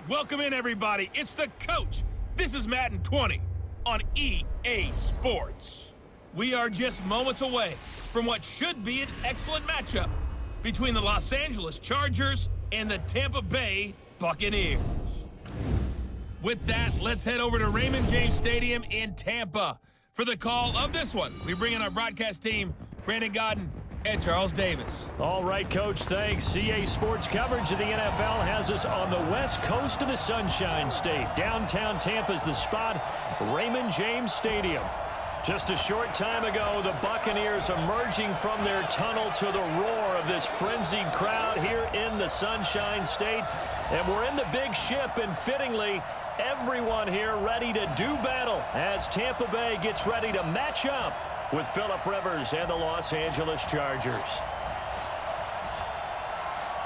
Welcome in, everybody. It's the coach. This is Madden 20 on EA Sports. We are just moments away from what should be an excellent matchup between the Los Angeles Chargers and the Tampa Bay Buccaneers. With that, let's head over to Raymond James Stadium in Tampa for the call of this one. We bring in our broadcast team, Brandon Godden and Charles Davis. All right, Coach, thanks. EA Sports coverage of the NFL has us on the west coast of the Sunshine State. Downtown Tampa's the spot, Raymond James Stadium. Just a short time ago, the Buccaneers emerging from their tunnel to the roar of this frenzied crowd here in the Sunshine State. And we're in the big ship, and fittingly, everyone here ready to do battle as Tampa Bay gets ready to match up with Phillip Rivers and the Los Angeles Chargers.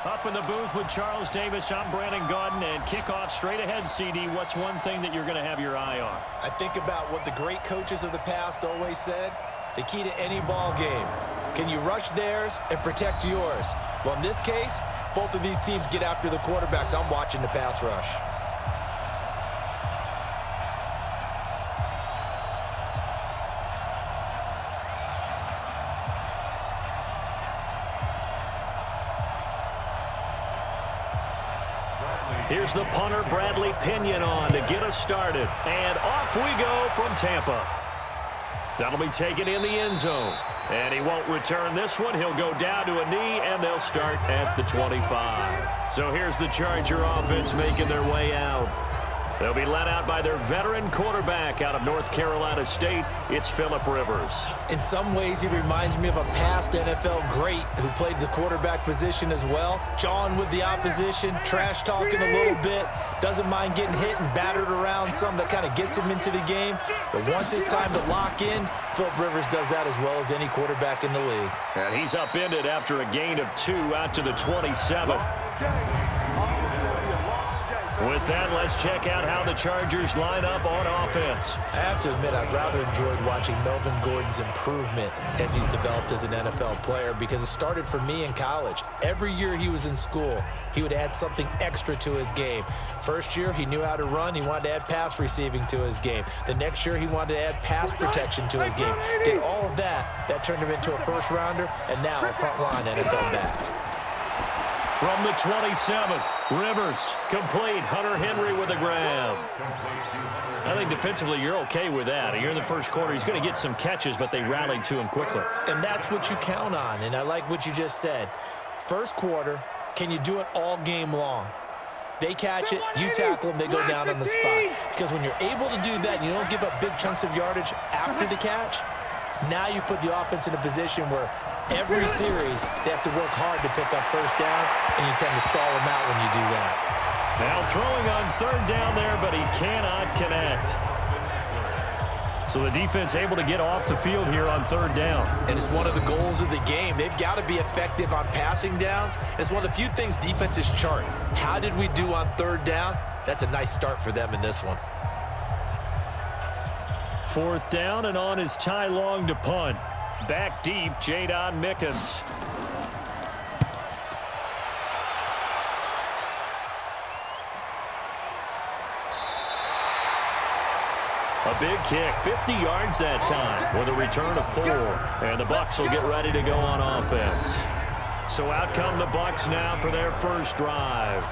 Up in the booth with Charles Davis, I'm Brandon Godden, and kickoff straight ahead, CD. What's one thing that you're going to have your eye on? I think about what the great coaches of the past always said, the key to any ball game. Can you rush theirs and protect yours? Well, in this case, both of these teams get after the quarterbacks. I'm watching the pass rush. Here's the punter, Bradley Pinion, on to get us started. And off we go from Tampa. That'll be taken in the end zone. And he won't return this one. He'll go down to a knee, and they'll start at the 25. So here's the Charger offense making their way out. They'll be led out by their veteran quarterback out of North Carolina State. It's Phillip Rivers. In some ways, he reminds me of a past NFL great who played the quarterback position as well. Jawing with the opposition, trash talking a little bit, doesn't mind getting hit and battered around some that kind of gets him into the game. But once it's time to lock in, Phillip Rivers does that as well as any quarterback in the league. And he's upended after a gain of 2 out to the 27. With that, let's check out how the Chargers line up on offense. I have to admit, I've rather enjoyed watching Melvin Gordon's improvement as he's developed as an NFL player, because it started for me in college. Every year he was in school, he would add something extra to his game. First year, he knew how to run. He wanted to add pass receiving to his game. The next year, he wanted to add pass protection to his game. Did all of that. That turned him into a first-rounder, and now a front-line NFL back. From the 27, Rivers, complete. Hunter Henry with a grab. I think defensively you're okay with that. Here in the first quarter, he's going to get some catches, but they rallied to him quickly. And that's what you count on, and I like what you just said. First quarter, can you do it all game long? They catch it, you tackle them, they go down on the spot. Because when you're able to do that and you don't give up big chunks of yardage after the catch, now you put the offense in a position where every series they have to work hard to pick up first downs, and you tend to stall them out when you do that. Now throwing on third down there, but he cannot connect. So the defense able to get off the field here on third down. And it's one of the goals of the game. They've got to be effective on passing downs. It's one of the few things defenses chart. How did we do on third down? That's a nice start for them in this one. Fourth down, and on is Ty Long to punt. Back deep, Jadon Mickens. A big kick, 50 yards that time, with a return of 4. And the Bucs will get ready to go on offense. So out come the Bucs now for their first drive.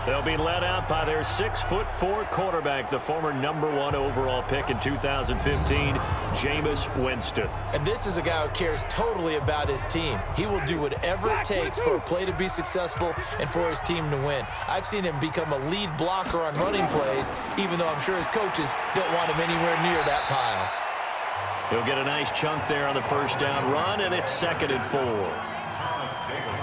They'll be led out by their 6'4" quarterback, the former #1 overall pick in 2015, Jameis Winston. And this is a guy who cares totally about his team. He will do whatever it takes for a play to be successful and for his team to win. I've seen him become a lead blocker on running plays, even though I'm sure his coaches don't want him anywhere near that pile. He'll get a nice chunk there on the first down run, and it's 2nd and 4.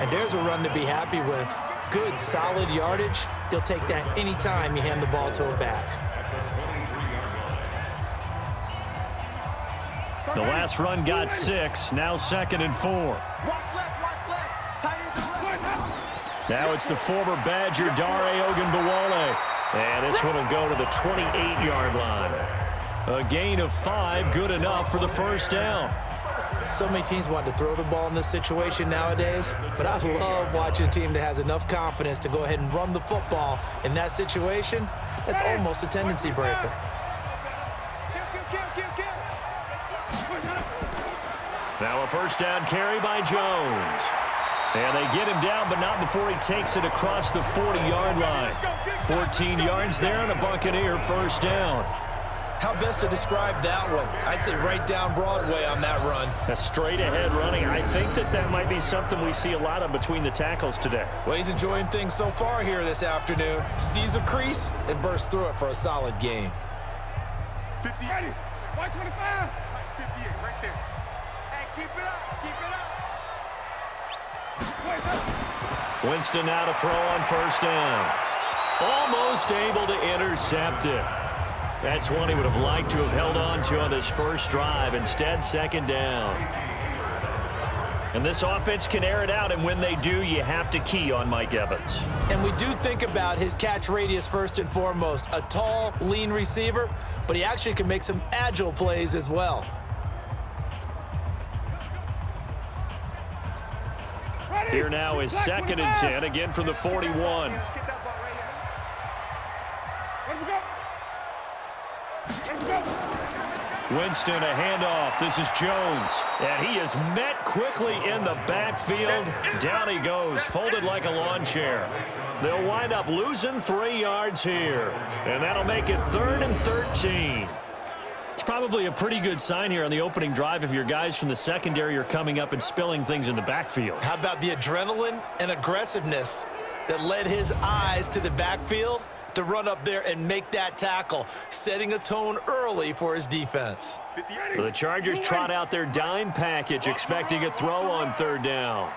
And there's a run to be happy with. Good, solid yardage. He'll take that anytime you hand the ball to him back. The last run got 6. Now 2nd and 4. Now it's the former Badger, Dare Ogunbowale. And this one will go to the 28-yard line. A gain of 5, good enough for the first down. So many teams want to throw the ball in this situation nowadays, but I love watching a team that has enough confidence to go ahead and run the football in that situation. That's almost a tendency breaker. Now a first down carry by Jones. And they get him down, but not before he takes it across the 40-yard line. 14 yards there and a Buccaneer first down. How best to describe that one? I'd say right down Broadway on that run. A straight-ahead running. I think that might be something we see a lot of between the tackles today. Well, he's enjoying things so far here this afternoon. Sees a crease and bursts through it for a solid game. 50. Ready. 125. 58 right there. Hey, keep it up. Keep it up. Winston now to throw on first down. Almost able to intercept it. That's one he would have liked to have held on to on this first drive. Instead, second down. And this offense can air it out, and when they do, you have to key on Mike Evans. And we do think about his catch radius first and foremost. A tall, lean receiver, but he actually can make some agile plays as well. Here now is 2nd and 10, again from the 41. Winston, a handoff. This is Jones. And he is met quickly in the backfield. Down he goes, folded like a lawn chair. They'll wind up losing 3 yards here. And that'll make it 3rd and 13. It's probably a pretty good sign here on the opening drive if your guys from the secondary are coming up and spilling things in the backfield. How about the adrenaline and aggressiveness that led his eyes to the backfield to run up there and make that tackle, setting a tone early for his defense. So the Chargers trot out their dime package, expecting a throw on 3rd down.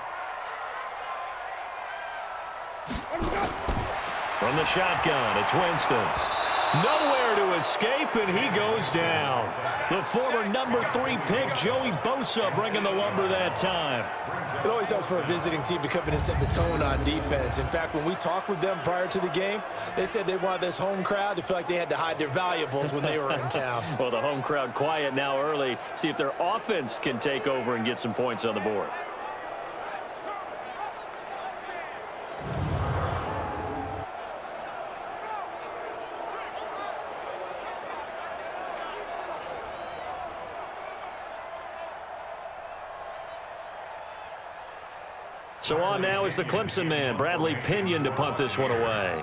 From the shotgun, it's Winston. Nowhere to escape, and he goes down. The former number 3 pick, Joey Bosa, bringing the lumber that time. It always helps for a visiting team to come in and set the tone on defense. In fact, when we talked with them prior to the game, they said they wanted this home crowd to feel like they had to hide their valuables when they were in town. Well, the home crowd quiet now early. See if their offense can take over and get some points on the board. So on now is the Clemson man, Bradley Pinion, to punt this one away.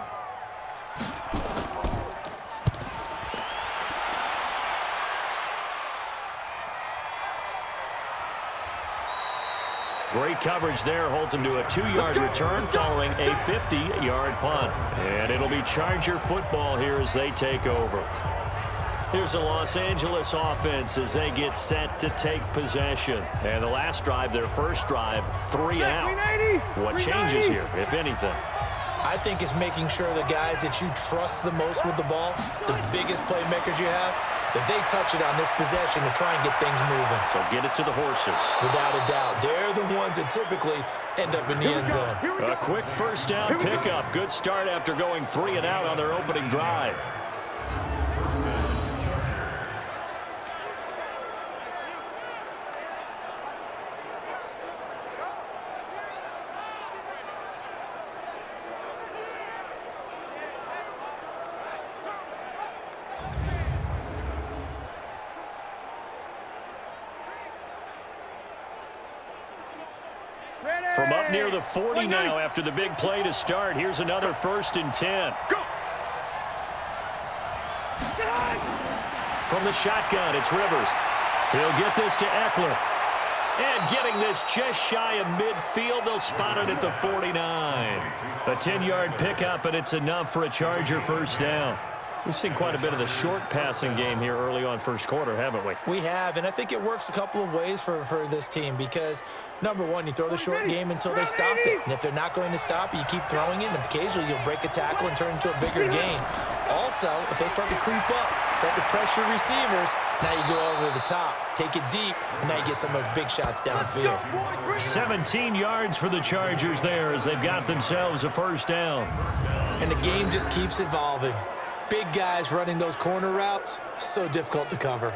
Great coverage there, holds him to a 2-yard return following a 50-yard punt. And it'll be Charger football here as they take over. Here's the Los Angeles offense as they get set to take possession. And the last drive, their first drive, 3 out. What changes here, if anything? I think it's making sure the guys that you trust the most with the ball, the biggest playmakers you have, that they touch it on this possession to try and get things moving. So get it to the horses. Without a doubt. They're the ones that typically end up in the end zone. A quick first down pickup. Good start after going 3 and out on their opening drive. From up near the 40 now after the big play to start. Here's another 1st and 10. Go. From the shotgun, it's Rivers. He'll get this to Eckler. And getting this just shy of midfield, they'll spot it at the 49. A 10-yard pickup, and it's enough for a Charger first down. We've seen quite a bit of the short passing game here early on first quarter, haven't we? We have, and I think it works a couple of ways for this team because, number one, you throw the short game until they stop it. And if they're not going to stop it, you keep throwing it, and occasionally you'll break a tackle and turn it into a bigger gain. Also, if they start to creep up, start to pressure receivers, now you go over the top, take it deep, and now you get some of those big shots downfield. 17 yards for the Chargers there as they've got themselves a first down. And the game just keeps evolving. Big guys running those corner routes, so difficult to cover.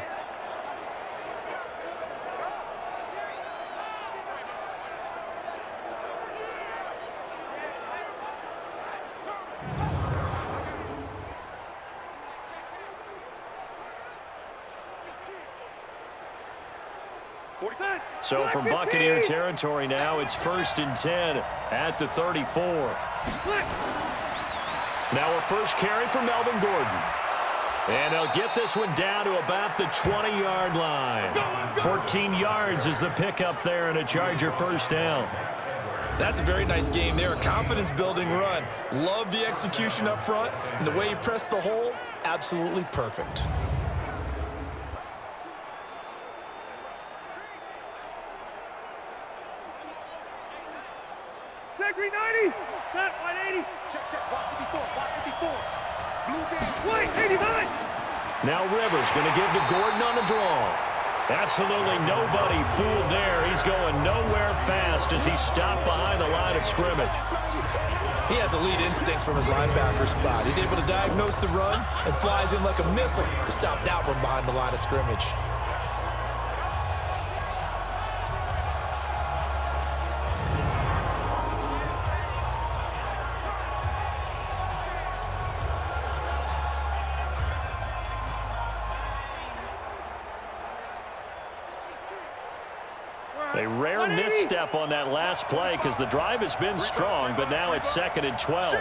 So from Buccaneer territory now, it's 1st and 10 at the 34. Now a first carry for Melvin Gordon. And they'll get this one down to about the 20-yard line. 14 yards is the pickup there and a Charger first down. That's a very nice game there. A confidence-building run. Love the execution up front. And the way he pressed the hole, absolutely perfect. Check 390. Set 180. Check. Block 54. Block 54. Blue game. White 89. Now Rivers going to give to Gordon on the draw. Absolutely nobody fooled there. He's going nowhere fast as he stopped behind the line of scrimmage. He has elite instincts from his linebacker spot. He's able to diagnose the run and flies in like a missile to stop that one behind the line of scrimmage. A rare misstep on that last play because the drive has been strong, but now it's 2nd and 12.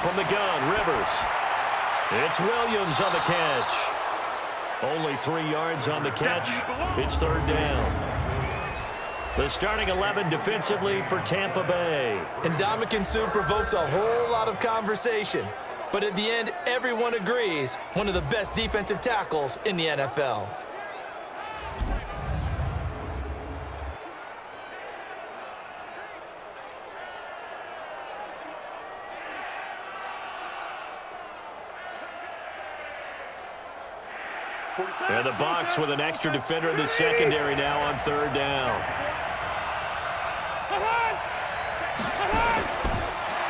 From the gun, Rivers. It's Williams on the catch. Only 3 yards on the catch. It's 3rd down. The starting 11 defensively for Tampa Bay. And Ndamukong Suh provokes a whole lot of conversation. But at the end, everyone agrees one of the best defensive tackles in the NFL. And the Bucs with an extra defender in the secondary now on 3rd down.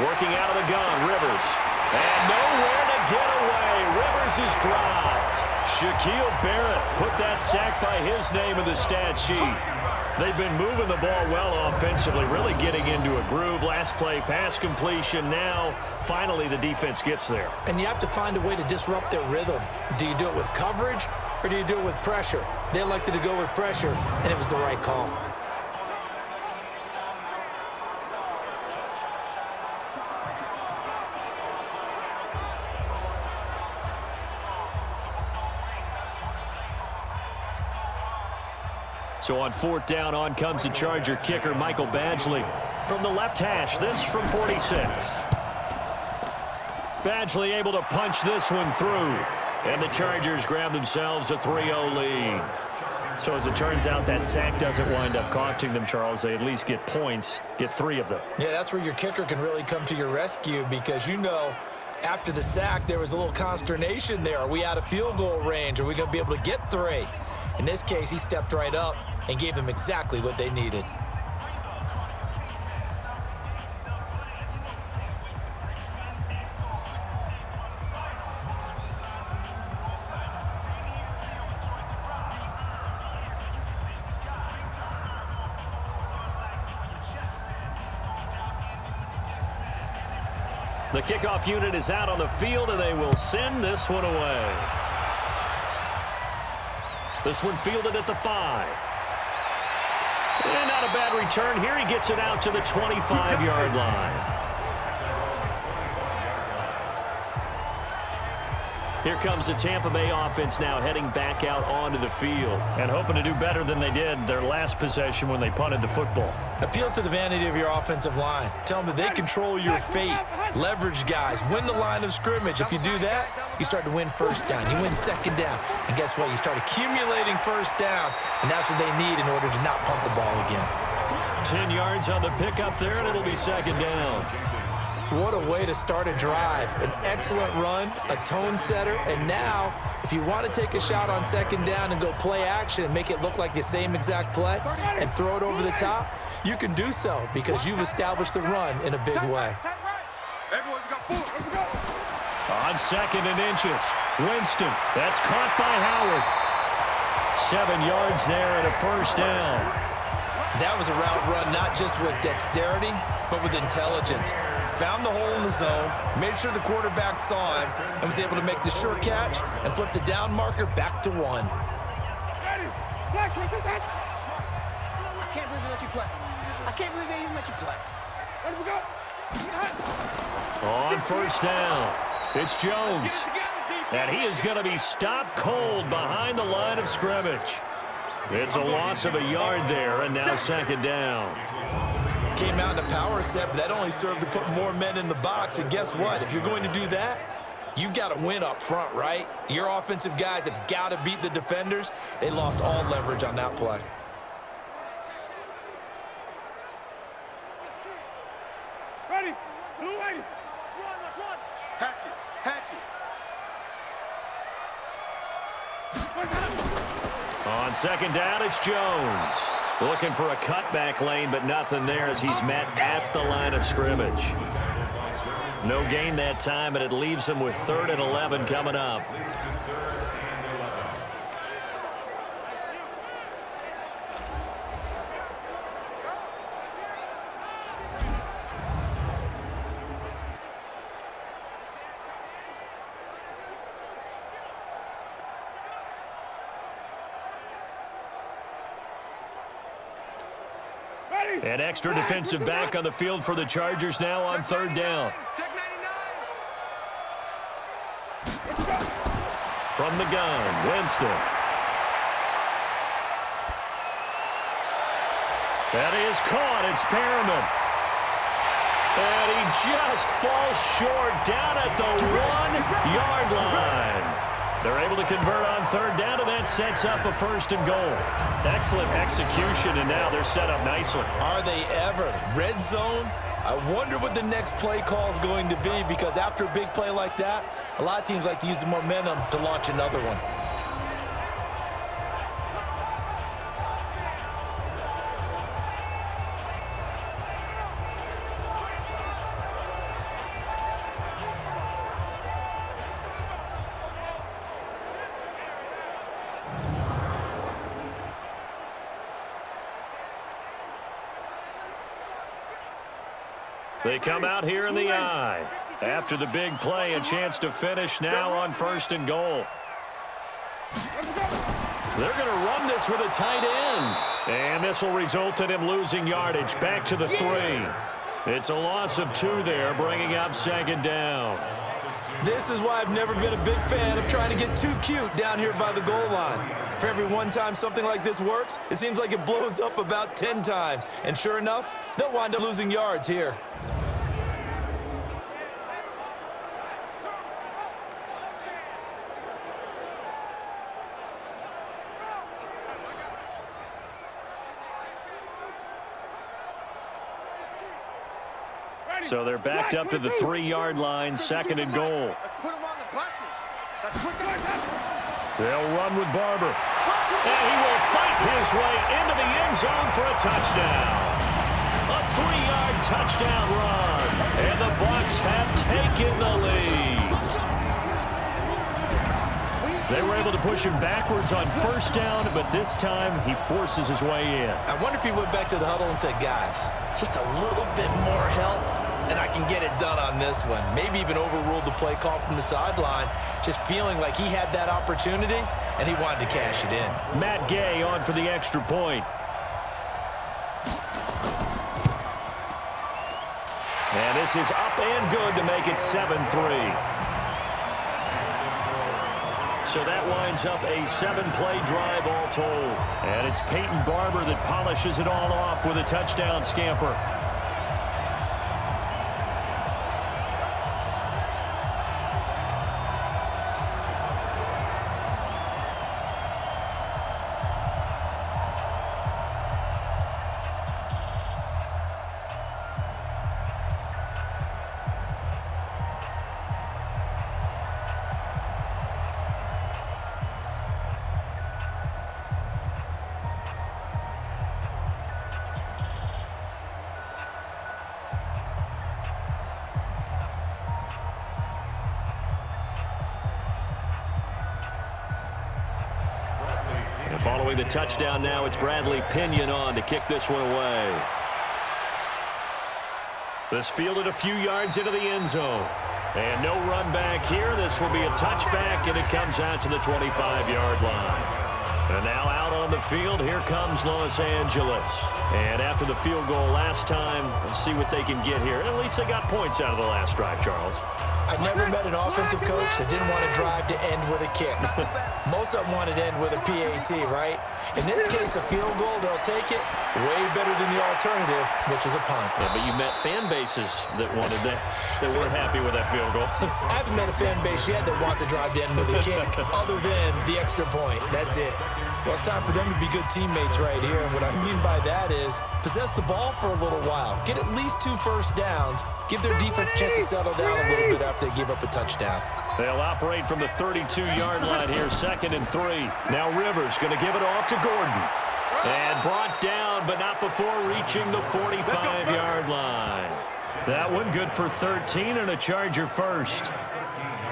Working out of the gun, Rivers. And nowhere to get away. Rivers is dropped. Shaquille Barrett put that sack by his name in the stat sheet. They've been moving the ball well offensively, really getting into a groove. Last play, pass completion. Now, finally, the defense gets there. And you have to find a way to disrupt their rhythm. Do you do it with coverage or do you do it with pressure? They elected to go with pressure, and it was the right call. So on 4th down, on comes the Charger kicker, Michael Badgley. From the left hash, this from 46. Badgley able to punch this one through. And the Chargers grab themselves a 3-0 lead. So as it turns out, that sack doesn't wind up costing them, Charles. They at least get points, get 3 of them. Yeah, that's where your kicker can really come to your rescue because, you know, after the sack, there was a little consternation there. Are we out of field goal range? Are we going to be able to get 3? In this case, he stepped right up and gave them exactly what they needed. The kickoff unit is out on the field, and they will send this one away. This one fielded at the 5. And not a bad return here. He gets it out to the 25-yard line. Here comes the Tampa Bay offense now heading back out onto the field and hoping to do better than they did their last possession when they punted the football. Appeal to the vanity of your offensive line. Tell them that they control your fate. Leverage guys. Win the line of scrimmage. If you do that, you start to win 1st down. You win 2nd down. And guess what? You start accumulating 1st downs, and that's what they need in order to not punt the ball again. 10 yards on the pickup there, and it'll be 2nd down. What a way to start a drive. An excellent run, a tone setter, and now, if you want to take a shot on 2nd down and go play action and make it look like the same exact play and throw it over the top, you can do so because you've established the run in a big way. On 2nd and inches, Winston. That's caught by Howard. 7 yards there and a 1st down. That was a route run not just with dexterity, but with intelligence. Found the hole in the zone, made sure the quarterback saw him, and was able to make the sure catch and flip the down marker back to 1. I can't believe they let you play. I can't believe they even let you play. Let him go. On first down, it's Jones. And he is going to be stopped cold behind the line of scrimmage. It's a loss of a yard there, and now second down. Came out in a power set, but that only served to put more men in the box. And guess what? If you're going to do that, you've got to win up front, right? Your offensive guys have got to beat the defenders. They lost all leverage on that play. Ready. Blue lady. Hatchet. On second down, it's Jones. Looking for a cutback lane, but nothing there as he's met at the line of scrimmage. No gain that time, and it leaves him with 3rd and 11 coming up. An extra defensive back on the field for the Chargers now on 3rd down. Check 99. From the gun, Winston. That is caught. It's Perriman. And he just falls short down at the 1-yard line. They're able to convert on 3rd down, and that sets up a 1st and goal. Excellent execution, and now they're set up nicely. Are they ever? Red zone? I wonder what the next play call is going to be, because after a big play like that, a lot of teams like to use the momentum to launch another one. They come out here in the eye. After the big play, a chance to finish now on 1st and goal. They're going to run this with a tight end. And this will result in him losing yardage. Back to the 3. It's a loss of 2 there, bringing up 2nd down. This is why I've never been a big fan of trying to get too cute down here by the goal line. For every one time something like this works, it seems like it blows up about 10 times. And sure enough, they'll wind up losing yards here. So they're backed up to the 3-yard line, 2nd and goal. Let's put them on the buses. Let's put them on the buses. They'll run with Barber. And he will fight his way into the end zone for a touchdown. A 3-yard touchdown run. And the Bucs have taken the lead. They were able to push him backwards on 1st down, but this time he forces his way in. I wonder if he went back to the huddle and said, guys, just a little bit more help, and I can get it done on this one. Maybe even overruled the play call from the sideline, just feeling like he had that opportunity, and he wanted to cash it in. Matt Gay on for the extra point. And this is up and good to make it 7-3. So that winds up a 7-play drive all told. And it's Peyton Barber that polishes it all off with a touchdown scamper. Following the touchdown now, it's Bradley Pinion on to kick this one away. This fielded a few yards into the end zone. And no run back here. This will be a touchback, and it comes out to the 25-yard line. And now out on the field, here comes Los Angeles. And after the field goal last time, let's see what they can get here. At least they got points out of the last drive, Charles. I never met an offensive coach that didn't want to drive to end with a kick. Most of them wanted to end with a PAT, right? In this case, a field goal, they'll take it way better than the alternative, which is a punt. Yeah, but you met fan bases that wanted that, that weren't happy with that field goal. I haven't met a fan base yet that wants to drive to end with a kick other than the extra point. That's it. Well, it's time for them to be good teammates right here. And what I mean by that is possess the ball for a little while. Get at least 2 first downs. Give their defense a chance to settle down a little bit after they give up a touchdown. They'll operate from the 32-yard line here, 2nd and 3. Now Rivers going to give it off to Gordon. And brought down, but not before reaching the 45-yard line. That one good for 13 and a Charger first.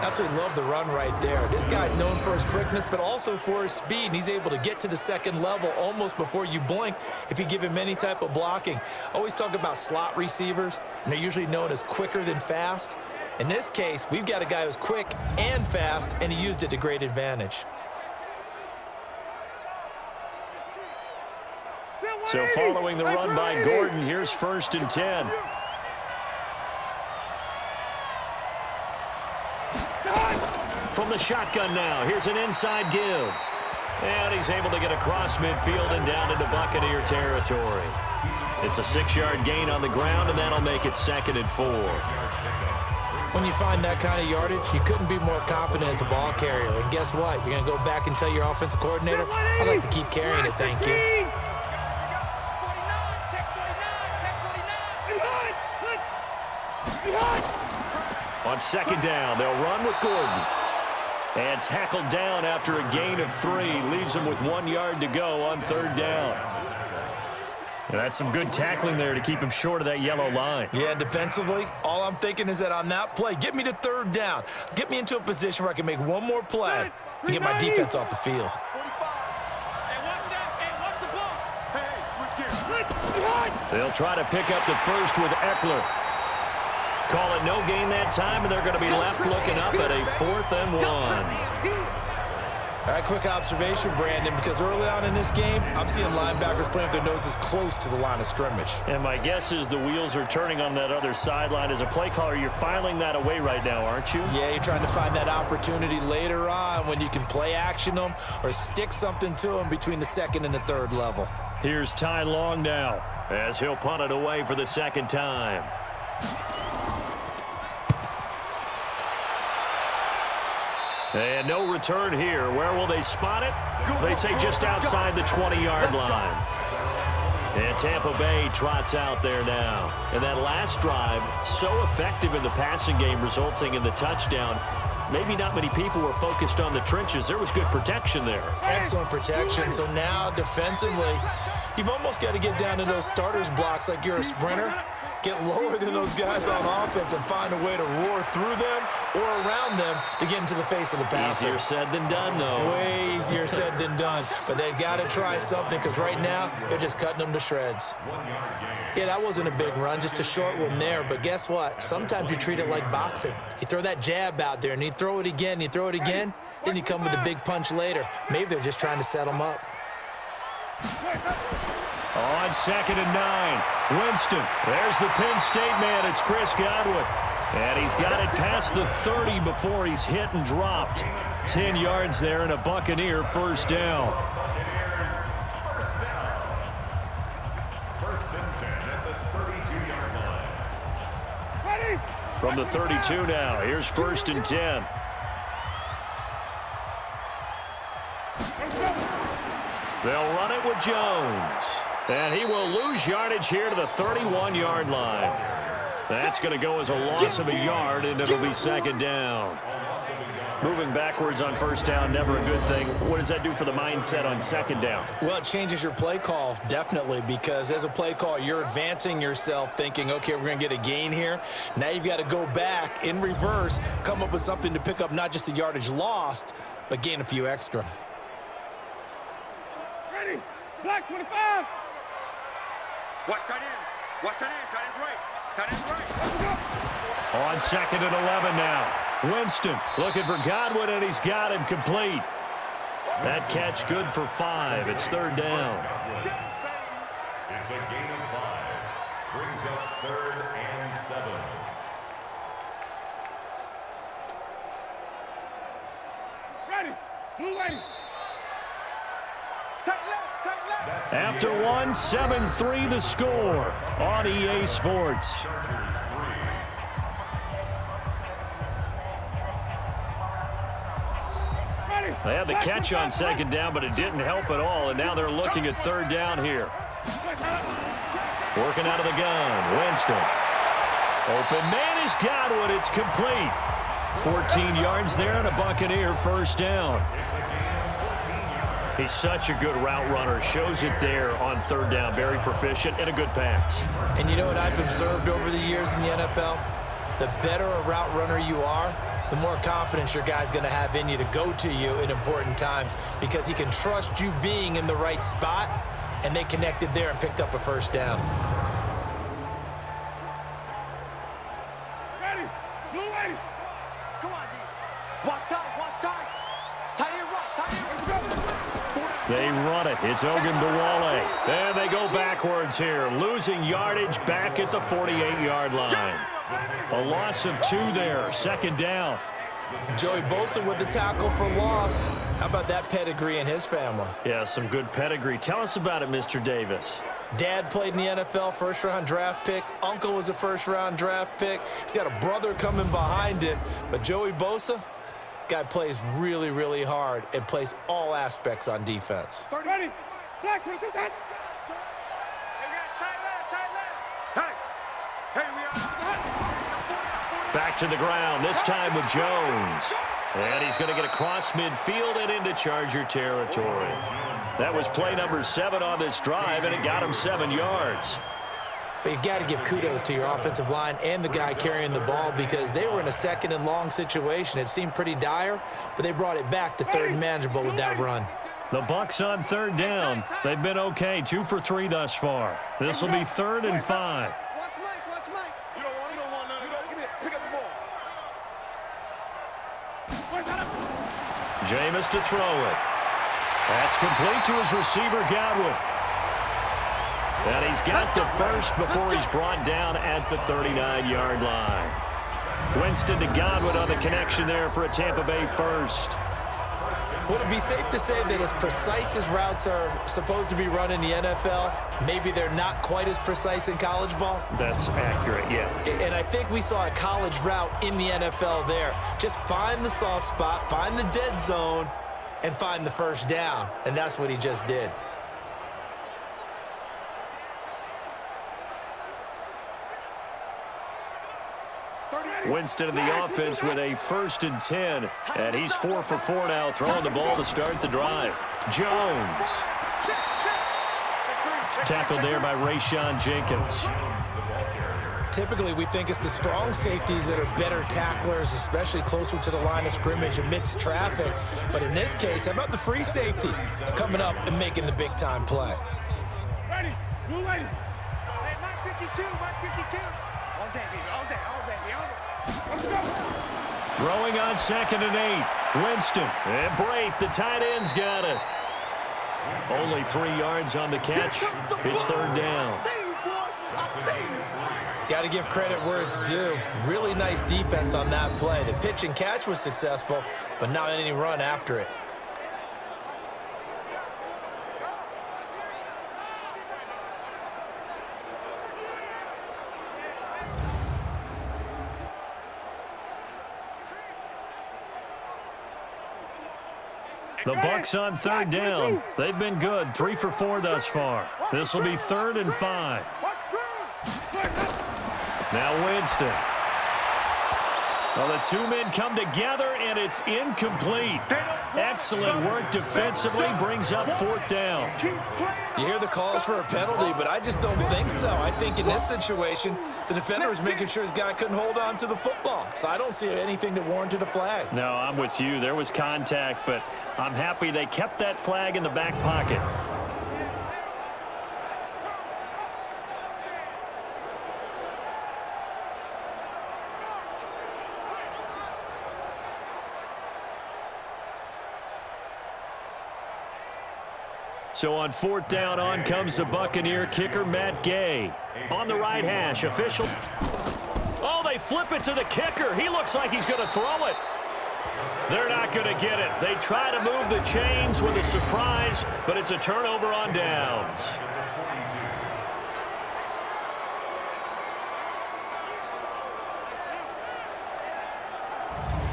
Absolutely love the run right there. This guy's known for his quickness, but also for his speed. And he's able to get to the second level almost before you blink if you give him any type of blocking. Always talk about slot receivers, and they're usually known as quicker than fast. In this case, we've got a guy who's quick and fast, and he used it to great advantage. So following the run by Gordon, here's 1st and 10. From the shotgun now, here's an inside give. And he's able to get across midfield and down into Buccaneer territory. It's a 6-yard gain on the ground, and that'll make it 2nd and 4. When you find that kind of yardage, you couldn't be more confident as a ball carrier. And guess what? You're going to go back and tell your offensive coordinator, I'd like to keep carrying it, thank you. On 2nd down, they'll run with Gordon. And tackled down after a gain of 3. Leaves him with 1 yard to go on 3rd down. And that's some good tackling there to keep him short of that yellow line. Yeah, defensively, all I'm thinking is that on that play, get me to 3rd down. Get me into a position where I can make one more play and get my defense off the field. They'll try to pick up the first with Eckler. Call it no gain that time, and they're going to be left looking up at a 4th and 1. All right, quick observation, Brandon, because early on in this game, I'm seeing linebackers playing with their noses close to the line of scrimmage. And my guess is the wheels are turning on that other sideline. As a play caller, you're filing that away right now, aren't you? Yeah, you're trying to find that opportunity later on when you can play action them or stick something to them between the 2nd and the 3rd level. Here's Ty Long now as he'll punt it away for the 2nd time. And no return here. Where will they spot it? They say just outside the 20-yard line. And Tampa Bay trots out there now. And that last drive, so effective in the passing game, resulting in the touchdown. Maybe not many people were focused on the trenches. There was good protection there. Excellent protection. So now defensively, you've almost got to get down to those starters blocks like you're a sprinter. Get lower than those guys on offense and find a way to roar through them or around them to get into the face of the passer. Easier said than done, though. Way easier said than done. But they've got to try something because right now they're just cutting them to shreds. Yeah, that wasn't a big run, just a short one there. But guess what? Sometimes you treat it like boxing. You throw that jab out there and you throw it again, then you come with a big punch later. Maybe they're just trying to set them up. On 2nd and 9, Winston. There's the Penn State man. It's Chris Godwin. And he's got it past the 30 before he's hit and dropped. 10 yards there and a Buccaneer 1st down. First and 10 at the 32-yard line. From the 32 now, here's 1st and 10. They'll run it with Jones. And he will lose yardage here to the 31-yard line. That's going to go as a loss of a yard, and it'll be 2nd down. Moving backwards on 1st down, never a good thing. What does that do for the mindset on 2nd down? Well, it changes your play call, definitely, because as a play call, you're advancing yourself thinking, okay, we're going to get a gain here. Now you've got to go back in reverse, come up with something to pick up not just the yardage lost, but gain a few extra. Ready? Black 25. Watch tight end. Watch tight end. Tight end's right. Tight end's right. Let's go. On 2nd and 11 now. Winston looking for Godwin, and he's got him complete. That catch good for 5. It's third down. It's a gain of 5. Brings up 3rd and 7. Ready. Blue ready. Tight left, tight left. After one, 7-3 the score on EA Sports. They had the catch on second down, but it didn't help at all, and now they're looking at third down here. Working out of the gun, Winston. Open man is Godwin. It's complete. 14 yards there and a Buccaneer first down. He's such a good route runner. Shows it there on third down. Very proficient and a good pass. And you know what I've observed over the years in the NFL? The better a route runner you are, the more confidence your guy's going to have in you to go to you in important times because he can trust you being in the right spot, and they connected there and picked up a first down. Ready. Blue ready. Come on, D. Watch time, watch time. Tight end right, tight end right. They run it. It's Ogunbowale. And they go backwards here, losing yardage back at the 48-yard line. A loss of 2 there, second down. Joey Bosa with the tackle for loss. How about that pedigree in his family? Yeah, some good pedigree. Tell us about it, Mr. Davis. Dad played in the NFL, first-round draft pick. Uncle was a first-round draft pick. He's got a brother coming behind him. But Joey Bosa, guy plays really, really hard and plays all aspects on defense. Ready. Black, look at that. Hey, we got tight left. Hey, we are. Back to the ground, this time with Jones. And he's going to get across midfield and into Charger territory. That was play number 7 on this drive, and it got him 7 yards. But you got to give kudos to your offensive line and the guy carrying the ball because they were in a second and long situation. It seemed pretty dire, but they brought it back to third and manageable with that run. The Bucs on third down. They've been okay, 2 for 3 thus far. This will be 3rd and 5. Watch Mike, watch Mike. You don't want none. You don't get it. Pick up the ball. Jameis to throw it. That's complete to his receiver, Godwin. And he's got the first before he's brought down at the 39-yard line. Winston to Godwin on the connection there for a Tampa Bay first. Would it be safe to say that as precise as routes are supposed to be run in the NFL, maybe they're not quite as precise in college ball? That's accurate, yeah. And I think we saw a college route in the NFL there. Just find the soft spot, find the dead zone, and find the first down. And that's what he just did. Winston in the offense with a 1st and 10. And he's 4 for 4 now, throwing the ball to start the drive. Jones. Tackled there by Rayshon Jenkins. Typically, we think it's the strong safeties that are better tacklers, especially closer to the line of scrimmage amidst traffic. But in this case, how about the free safety coming up and making the big-time play? Ready. Blue ready. Hey, Mike 52, Mike 52. All day, baby, all day, all day, all day. Let's go. Throwing on 2nd and 8. Winston and Brate, the tight end's got it. Only 3 yards on the catch. It's 3rd down. Got to give credit where it's due. Really nice defense on that play. The pitch and catch was successful, but not any run after it. The Bucs on 3rd down. They've been good, 3 for 4 thus far. This will be 3rd and 5. Now Winston. Well, the 2 men come together, and it's incomplete. Excellent work defensively, brings up 4th down. You hear the calls for a penalty, but I just don't think so. I think in this situation, the defender was making sure his guy couldn't hold on to the football. So I don't see anything that warranted a flag. No, I'm with you. There was contact, but I'm happy they kept that flag in the back pocket. So on 4th down, on comes the Buccaneer kicker, Matt Gay. On the right hash, official. Oh, they flip it to the kicker. He looks like he's going to throw it. They're not going to get it. They try to move the chains with a surprise, but it's a turnover on downs.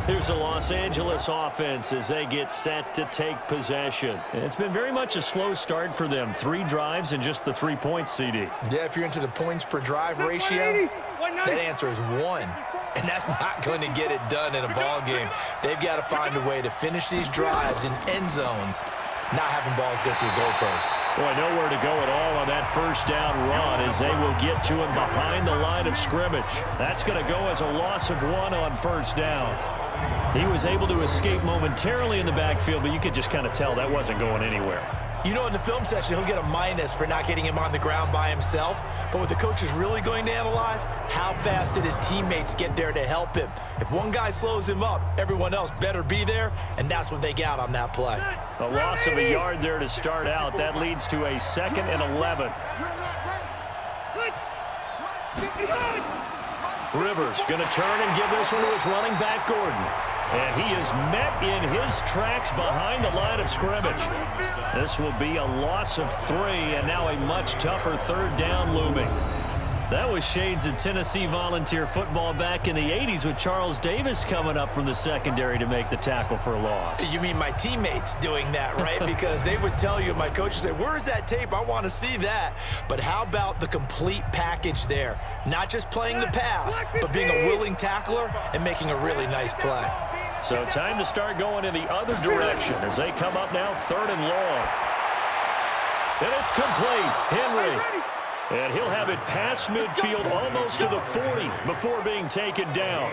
Here's the Los Angeles offense as they get set to take possession. It's been very much a slow start for them. 3 drives and just the 3 points, CD. Yeah, if you're into the points per drive ratio, that answer is 1. And that's not going to get it done in a ball game. They've got to find a way to finish these drives in end zones, not having balls go through goalposts. Boy, nowhere to go at all on that first down run as they will get to him behind the line of scrimmage. That's going to go as a loss of 1 on first down. He was able to escape momentarily in the backfield, but you could just kind of tell that wasn't going anywhere. You know, in the film section, he'll get a minus for not getting him on the ground by himself. But what the coach is really going to analyze, how fast did his teammates get there to help him? If one guy slows him up, everyone else better be there, and that's what they got on that play. A loss of a yard there to start out. That leads to a 2nd and 11. Rivers going to turn and give this one to his running back, Gordon. And he is met in his tracks behind the line of scrimmage. This will be a loss of 3, and now a much tougher 3rd down looming. That was shades of Tennessee volunteer football back in the 80s with Charles Davis coming up from the secondary to make the tackle for a loss. You mean my teammates doing that, right? Because they would tell you, my coach would say, where's that tape? I want to see that. But how about the complete package there? Not just playing the pass, but being a willing tackler and making a really nice play. So time to start going in the other direction as they come up now 3rd and long. And it's complete. Henry. And he'll have it past midfield almost to the 40 before being taken down.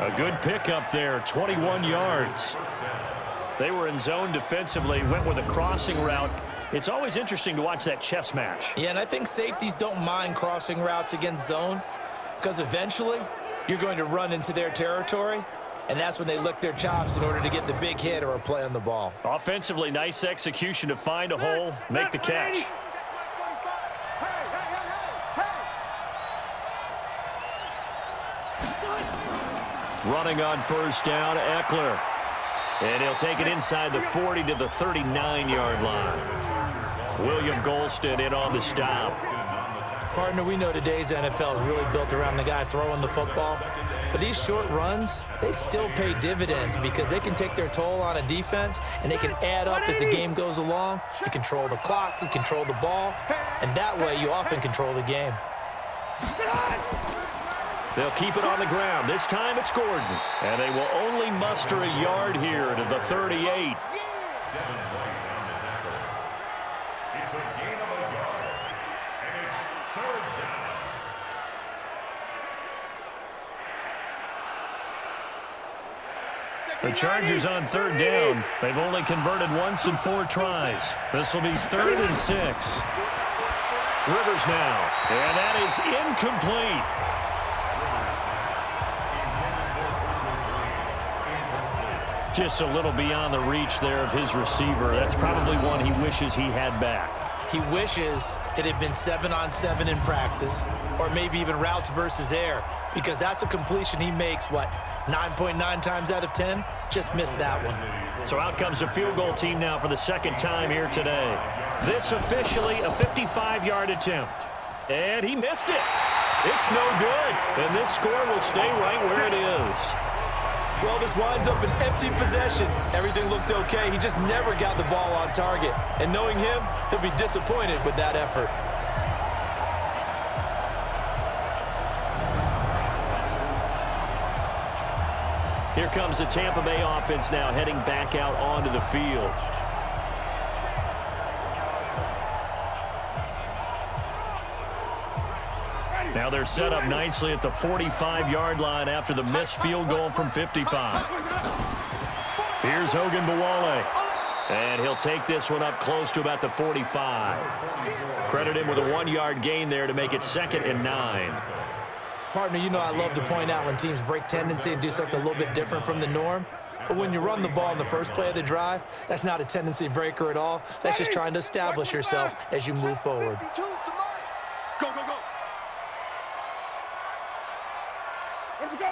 A good pickup there, 21 yards. They were in zone defensively, went with a crossing route. It's always interesting to watch that chess match. Yeah, and I think safeties don't mind crossing routes against zone because eventually you're going to run into their territory, and that's when they lick their chops in order to get the big hit or a play on the ball. Offensively, nice execution to find a hole, make the catch. Running on first down, Eckler. And he'll take it inside the 40 to the 39-yard line. William Golston in on the stop. Partner, we know today's NFL is really built around the guy throwing the football. But these short runs, they still pay dividends because they can take their toll on a defense and they can add up as the game goes along. You control the clock, you control the ball, and that way you often control the game. They'll keep it on the ground. This time it's Gordon. And they will only muster a yard here to the 38. It's a gain of a yard. And it's 3rd down. The Chargers on 3rd down. They've only converted once in 4 tries. This will be 3rd and 6. Rivers now. And that is incomplete. Just a little beyond the reach there of his receiver. That's probably one he wishes he had back. He wishes it had been 7-on-7 in practice, or maybe even routes versus air, because that's a completion he makes, 9.9 times out of 10? Just missed that one. So out comes the field goal team now for the 2nd time here today. This officially a 55-yard attempt. And he missed it. It's no good. And this score will stay right where it is. Well, this winds up an empty possession. Everything looked okay. He just never got the ball on target. And knowing him, he'll be disappointed with that effort. Here comes the Tampa Bay offense now heading back out onto the field. Now they're set up nicely at the 45-yard line after the missed field goal from 55. Here's Hogan Bawale. And he'll take this one up close to about the 45. Credit him with a 1-yard gain there to make it 2nd and 9. Partner, you know I love to point out when teams break tendency and do something a little bit different from the norm. But when you run the ball in the first play of the drive, that's not a tendency breaker at all. That's just trying to establish yourself as you move forward. Go, go, go. Let me go.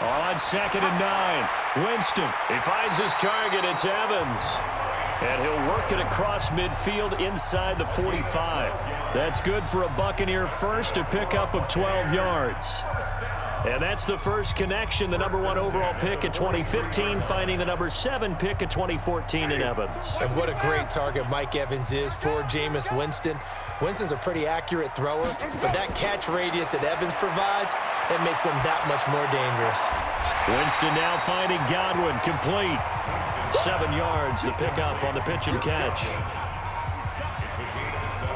On 2nd and 9, Winston. He finds his target. It's Evans. And he'll work it across midfield inside the 45. That's good for a Buccaneer first, a pickup of 12 yards. And that's the first connection, the number 1 overall pick in 2015, finding the number 7 pick in 2014 in Evans. And what a great target Mike Evans is for Jameis Winston. Winston's a pretty accurate thrower, but that catch radius that Evans provides, that makes him that much more dangerous. Winston now finding Godwin, complete. 7 yards, the pickup on the pitch and catch. It's a gain of 7.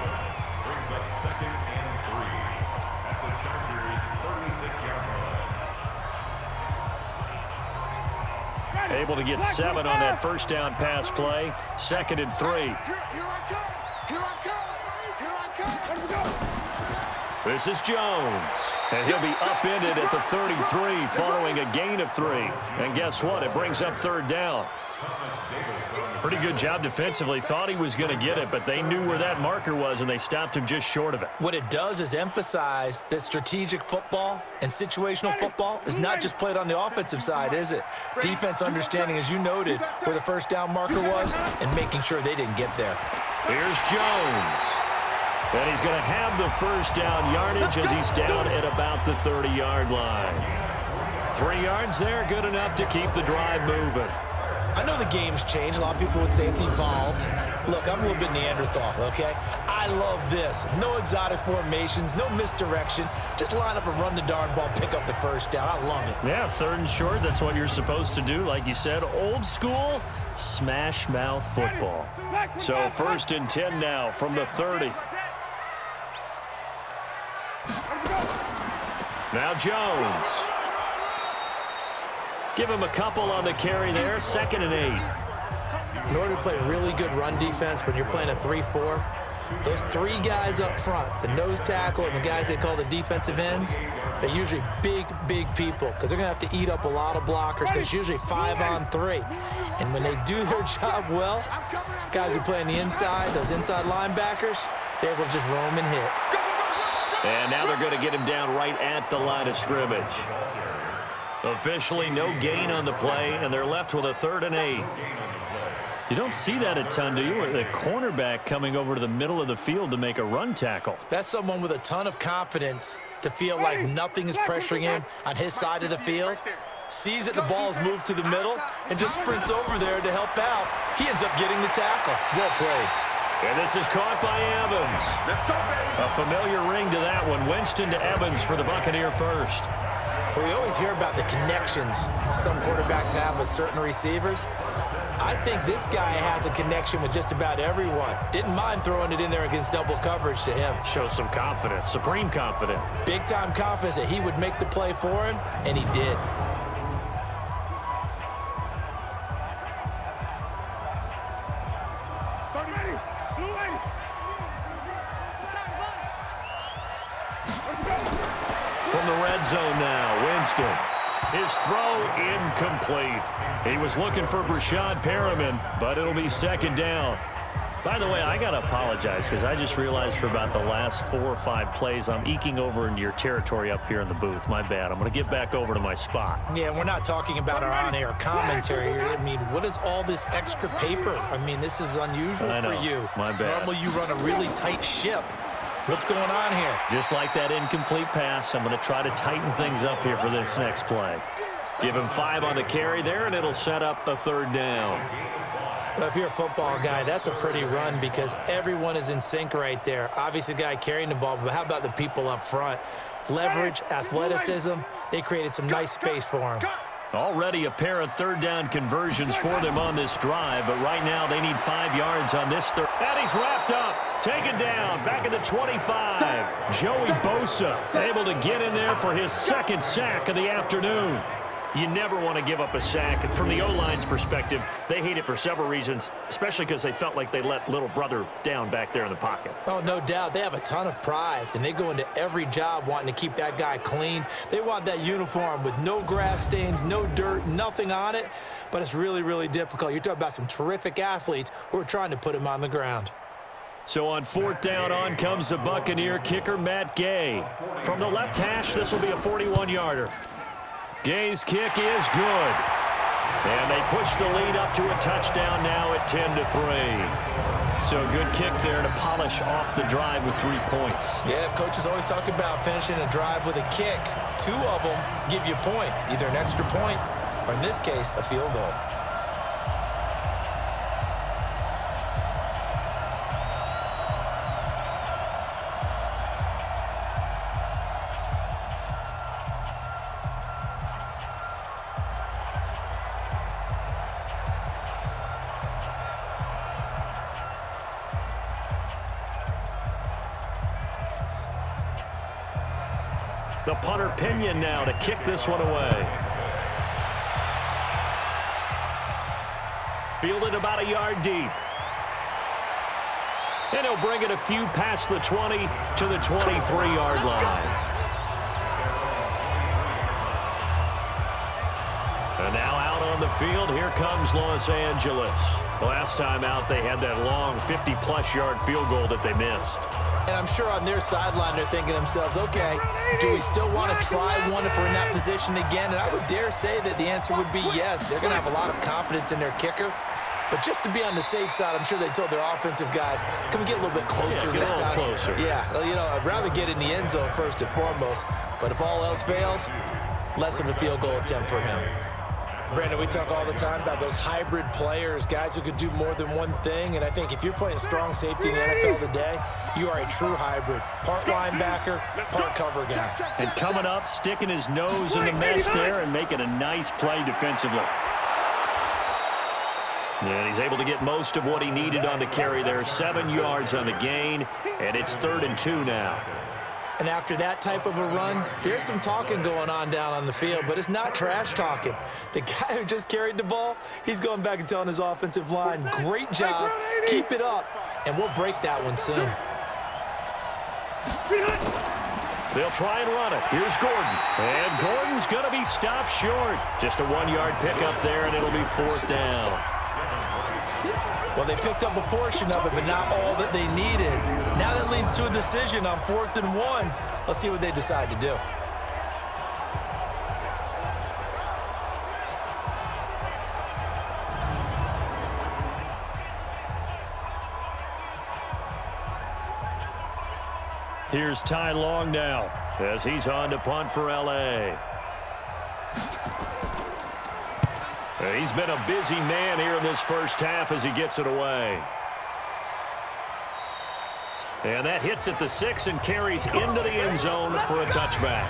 Brings up 2nd and 3 at the Chargers' 36-yard line. Able to get 7 on that first down pass play. 2nd and 3. Here I come. Here I come. Here I come. Let me go. This is Jones. And he'll be upended at the 33 following a gain of 3. And guess what? It brings up 3rd down. Pretty good job defensively. Thought he was going to get it, but they knew where that marker was, and they stopped him just short of it. What it does is emphasize that strategic football and situational football is not just played on the offensive side, is it? Defense understanding, as you noted, where the first down marker was and making sure they didn't get there. Here's Jones. And he's going to have the first down yardage as he's down at about the 30-yard line. 3 yards there, good enough to keep the drive moving. I know the game's changed. A lot of people would say it's evolved. Look, I'm a little bit Neanderthal, okay? I love this. No exotic formations, no misdirection. Just line up and run the darn ball, pick up the first down. I love it. Yeah, 3rd and short, that's what you're supposed to do. Like you said, old school, smash mouth football. So 1st and 10 now from the 30. Now Jones. Give him a couple on the carry there. 2nd and 8. In order to play really good run defense when you're playing a 3-4, those 3 guys up front, the nose tackle and the guys they call the defensive ends, they're usually big, big people because they're going to have to eat up a lot of blockers because it's usually 5 on 3. And when they do their job well, guys who play on the inside, those inside linebackers, they're able to just roam and hit. And now they're going to get him down right at the line of scrimmage. Officially no gain on the play, and they're left with a 3rd and 8. You don't see that a ton, do you? The cornerback coming over to the middle of the field to make a run tackle. That's someone with a ton of confidence to feel like nothing is pressuring him on his side of the field. Sees that the ball's moved to the middle and just sprints over there to help out. He ends up getting the tackle. Well played. And this is caught by Evans. A familiar ring to that one. Winston to Evans for the Buccaneer first. We always hear about the connections some quarterbacks have with certain receivers. I think this guy has a connection with just about everyone. Didn't mind throwing it in there against double coverage to him. Shows some confidence, supreme confidence. Big-time confidence that he would make the play for him, and he did. From the red zone now, Winston. His throw incomplete. He was looking for Brashad Perriman, but it'll be 2nd down. By the way, I got to apologize because I just realized for about the last 4 or 5 plays, I'm eking over into your territory up here in the booth. My bad. I'm going to get back over to my spot. Yeah, we're not talking about our on-air commentary here. I mean, what is all this extra paper? I mean, this is unusual for you. My bad. Normally you run a really tight ship. What's going on here? Just like that incomplete pass, I'm going to try to tighten things up here for this next play. Give him 5 on the carry there, and it'll set up a 3rd down. Well, if you're a football guy, that's a pretty run because everyone is in sync right there. Obviously, the guy carrying the ball, but how about the people up front? Leverage, athleticism, they created some nice space for him. Already a pair of 3rd down conversions for them on this drive, but right now they need 5 yards on this 3rd. And he's wrapped up, taken down, back at the 25. Joey Bosa able to get in there for his 2nd sack of the afternoon. You never want to give up a sack. And from the O-line's perspective, they hate it for several reasons, especially because they felt like they let little brother down back there in the pocket. Oh, no doubt. They have a ton of pride, and they go into every job wanting to keep that guy clean. They want that uniform with no grass stains, no dirt, nothing on it. But it's really, really difficult. You're talking about some terrific athletes who are trying to put him on the ground. So on 4th down, on comes the Buccaneer kicker, Matt Gay. From the left hash, this will be a 41-yarder. Gay's kick is good. And they push the lead up to a touchdown now at 10-3. So a good kick there to polish off the drive with 3 points. Yeah, coaches always talk about finishing a drive with a kick. 2 of them give you points, either an extra point or, in this case, a field goal. The punter Pinion now to kick this one away. Fielded about a yard deep. And he'll bring it a few past the 20 to the 23-yard line. And now out on the field, here comes Los Angeles. Last time out, they had that long 50-plus yard field goal that they missed. And I'm sure on their sideline they're thinking to themselves, okay, do we still want to try one if we're in that position again? And I would dare say that the answer would be yes. They're going to have a lot of confidence in their kicker. But just to be on the safe side, I'm sure they told their offensive guys, can we get a little bit closer this time? Closer. Yeah, well, you know, I'd rather get in the end zone first and foremost. But if all else fails, less of a field goal attempt for him. Brandon, we talk all the time about those hybrid players, guys who could do more than one thing. And I think if you're playing strong safety in the NFL today, you are a true hybrid. Part linebacker, part cover guy. And coming up, sticking his nose in the mess there and making a nice play defensively. And he's able to get most of what he needed on the carry there. 7 yards on the gain, and it's 3rd and 2 now. And after that type of a run, there's some talking going on down on the field, but it's not trash talking. The guy who just carried the ball, he's going back and telling his offensive line, great job, keep it up, and we'll break that one soon. They'll try and run it. Here's Gordon. And Gordon's going to be stopped short. Just a 1-yard pickup there, and it'll be 4th down. Well, they picked up a portion of it, but not all that they needed. Now that leads to a decision on 4th and 1. Let's see what they decide to do. Here's Ty Long now as he's on to punt for L.A. He's been a busy man here in this first half as he gets it away. And that hits at the 6 and carries into the end zone for a touchback.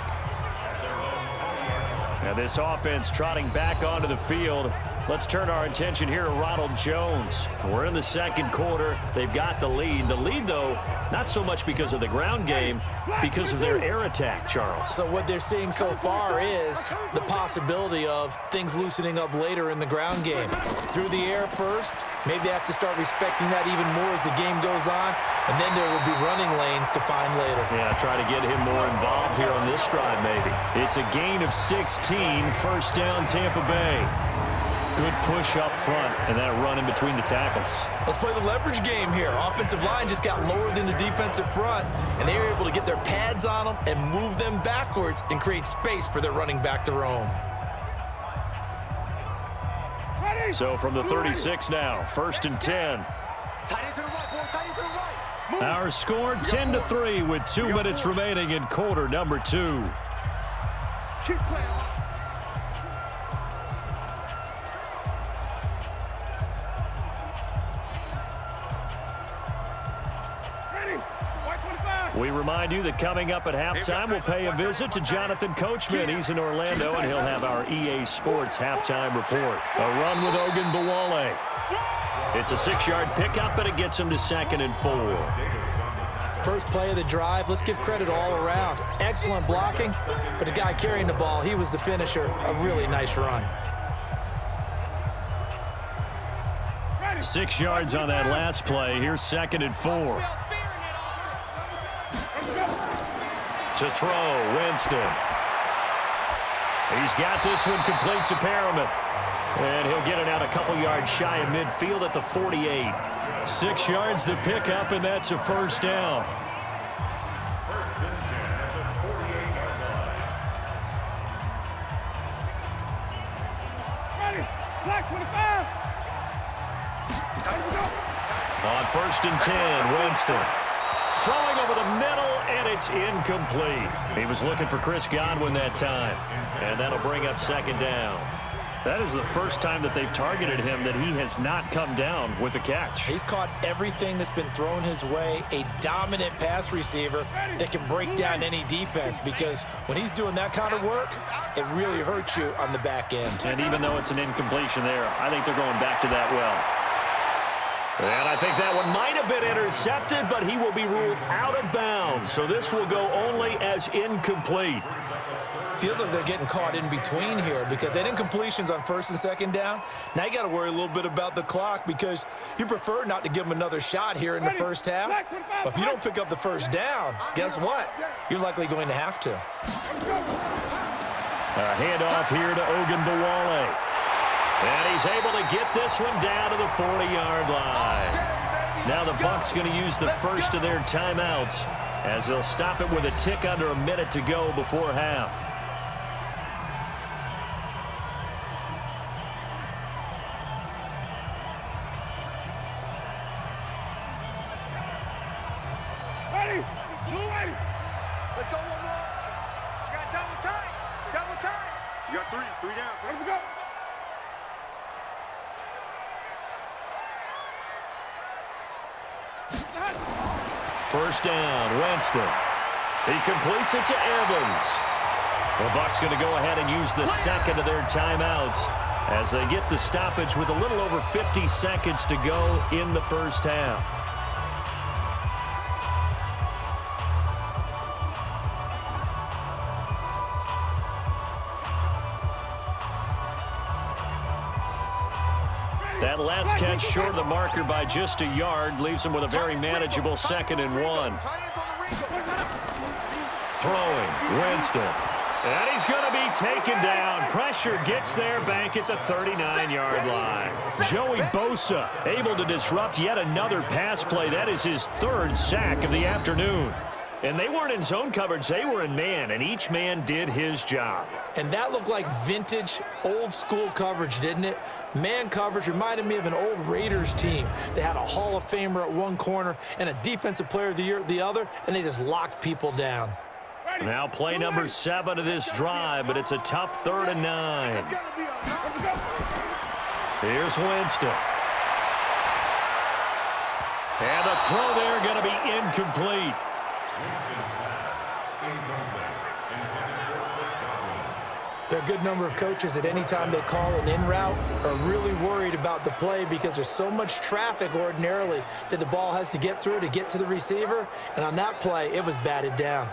Now this offense trotting back onto the field. Let's turn our attention here to Ronald Jones. We're in the 2nd quarter. They've got the lead. The lead, though, not so much because of the ground game, because of their air attack, Charles. So what they're seeing so far is the possibility of things loosening up later in the ground game. Through the air first, maybe they have to start respecting that even more as the game goes on, and then there will be running lanes to find later. Yeah, try to get him more involved here on this drive, maybe. It's a gain of 16, 1st down Tampa Bay. Good push up front, and that run in between the tackles. Let's play the leverage game here. Offensive line just got lower than the defensive front, and they were able to get their pads on them and move them backwards and create space for their running back to roam. So from the 36 now, 1st and 10. Our score 10-3 with 2 minutes remaining in quarter number 2. Keep playing. We remind you that coming up at halftime, we'll pay a visit to Jonathan Coachman. He's in Orlando, and he'll have our EA Sports halftime report. A run with Ogunbowale. It's a 6-yard pickup, and it gets him to 2nd and 4. First play of the drive, let's give credit all around. Excellent blocking, but the guy carrying the ball, he was the finisher. A really nice run. 6 yards on that last play. Here's 2nd and 4. To throw, Winston. He's got this one complete to Perriman. And he'll get it out a couple yards shy of midfield at the 48. 6 yards the pickup, and that's a first down. First and 10 at the 48-yard line. Ready. Black 25. On 1st and 10, Winston. Throwing over the middle, and it's incomplete. He was looking for Chris Godwin that time, and that'll bring up 2nd down. That is the first time that they've targeted him that he has not come down with a catch. He's caught everything that's been thrown his way, a dominant pass receiver that can break down any defense, because when he's doing that kind of work, it really hurts you on the back end. And even though it's an incompletion there, I think they're going back to that well. And I think that one might have been intercepted, but he will be ruled out of bounds. So this will go only as incomplete. Feels like they're getting caught in between here, because that incompletion's on 1st and 2nd down. Now you got to worry a little bit about the clock, because you prefer not to give them another shot here in the first half. But if you don't pick up the first down, guess what? You're likely going to have to. A handoff here to Ogunbowale. And he's able to get this one down to the 40-yard line. Now the Bucs going to use the first of their timeouts, as they'll stop it with a tick under a minute to go before half. Ready. Blue ready. Let's go one more. You got double time. Double time. You got three down. Let him go. First down, Winston. He completes it to Evans. The Bucs going to go ahead and use the second of their timeouts as they get the stoppage with a little over 50 seconds to go in the first half. That last catch short of the marker by just a yard leaves him with a very manageable 2nd and 1. Throwing, Winston. And he's going to be taken down. Pressure gets there back at the 39-yard line. Joey Bosa able to disrupt yet another pass play. That is his 3rd sack of the afternoon. And they weren't in zone coverage. They were in man, and each man did his job. And that looked like vintage, old-school coverage, didn't it? Man coverage reminded me of an old Raiders team. They had a Hall of Famer at one corner and a Defensive Player of the Year at the other, and they just locked people down. Now play number 7 of this drive, but it's a tough 3rd and 9. Here's Winston. And the throw there going to be incomplete. Winston's pass, incomplete, intended for Chris Godwin. There are a good number of coaches that any time they call an in route are really worried about the play, because there's so much traffic ordinarily that the ball has to get through to get to the receiver. And on that play, it was batted down.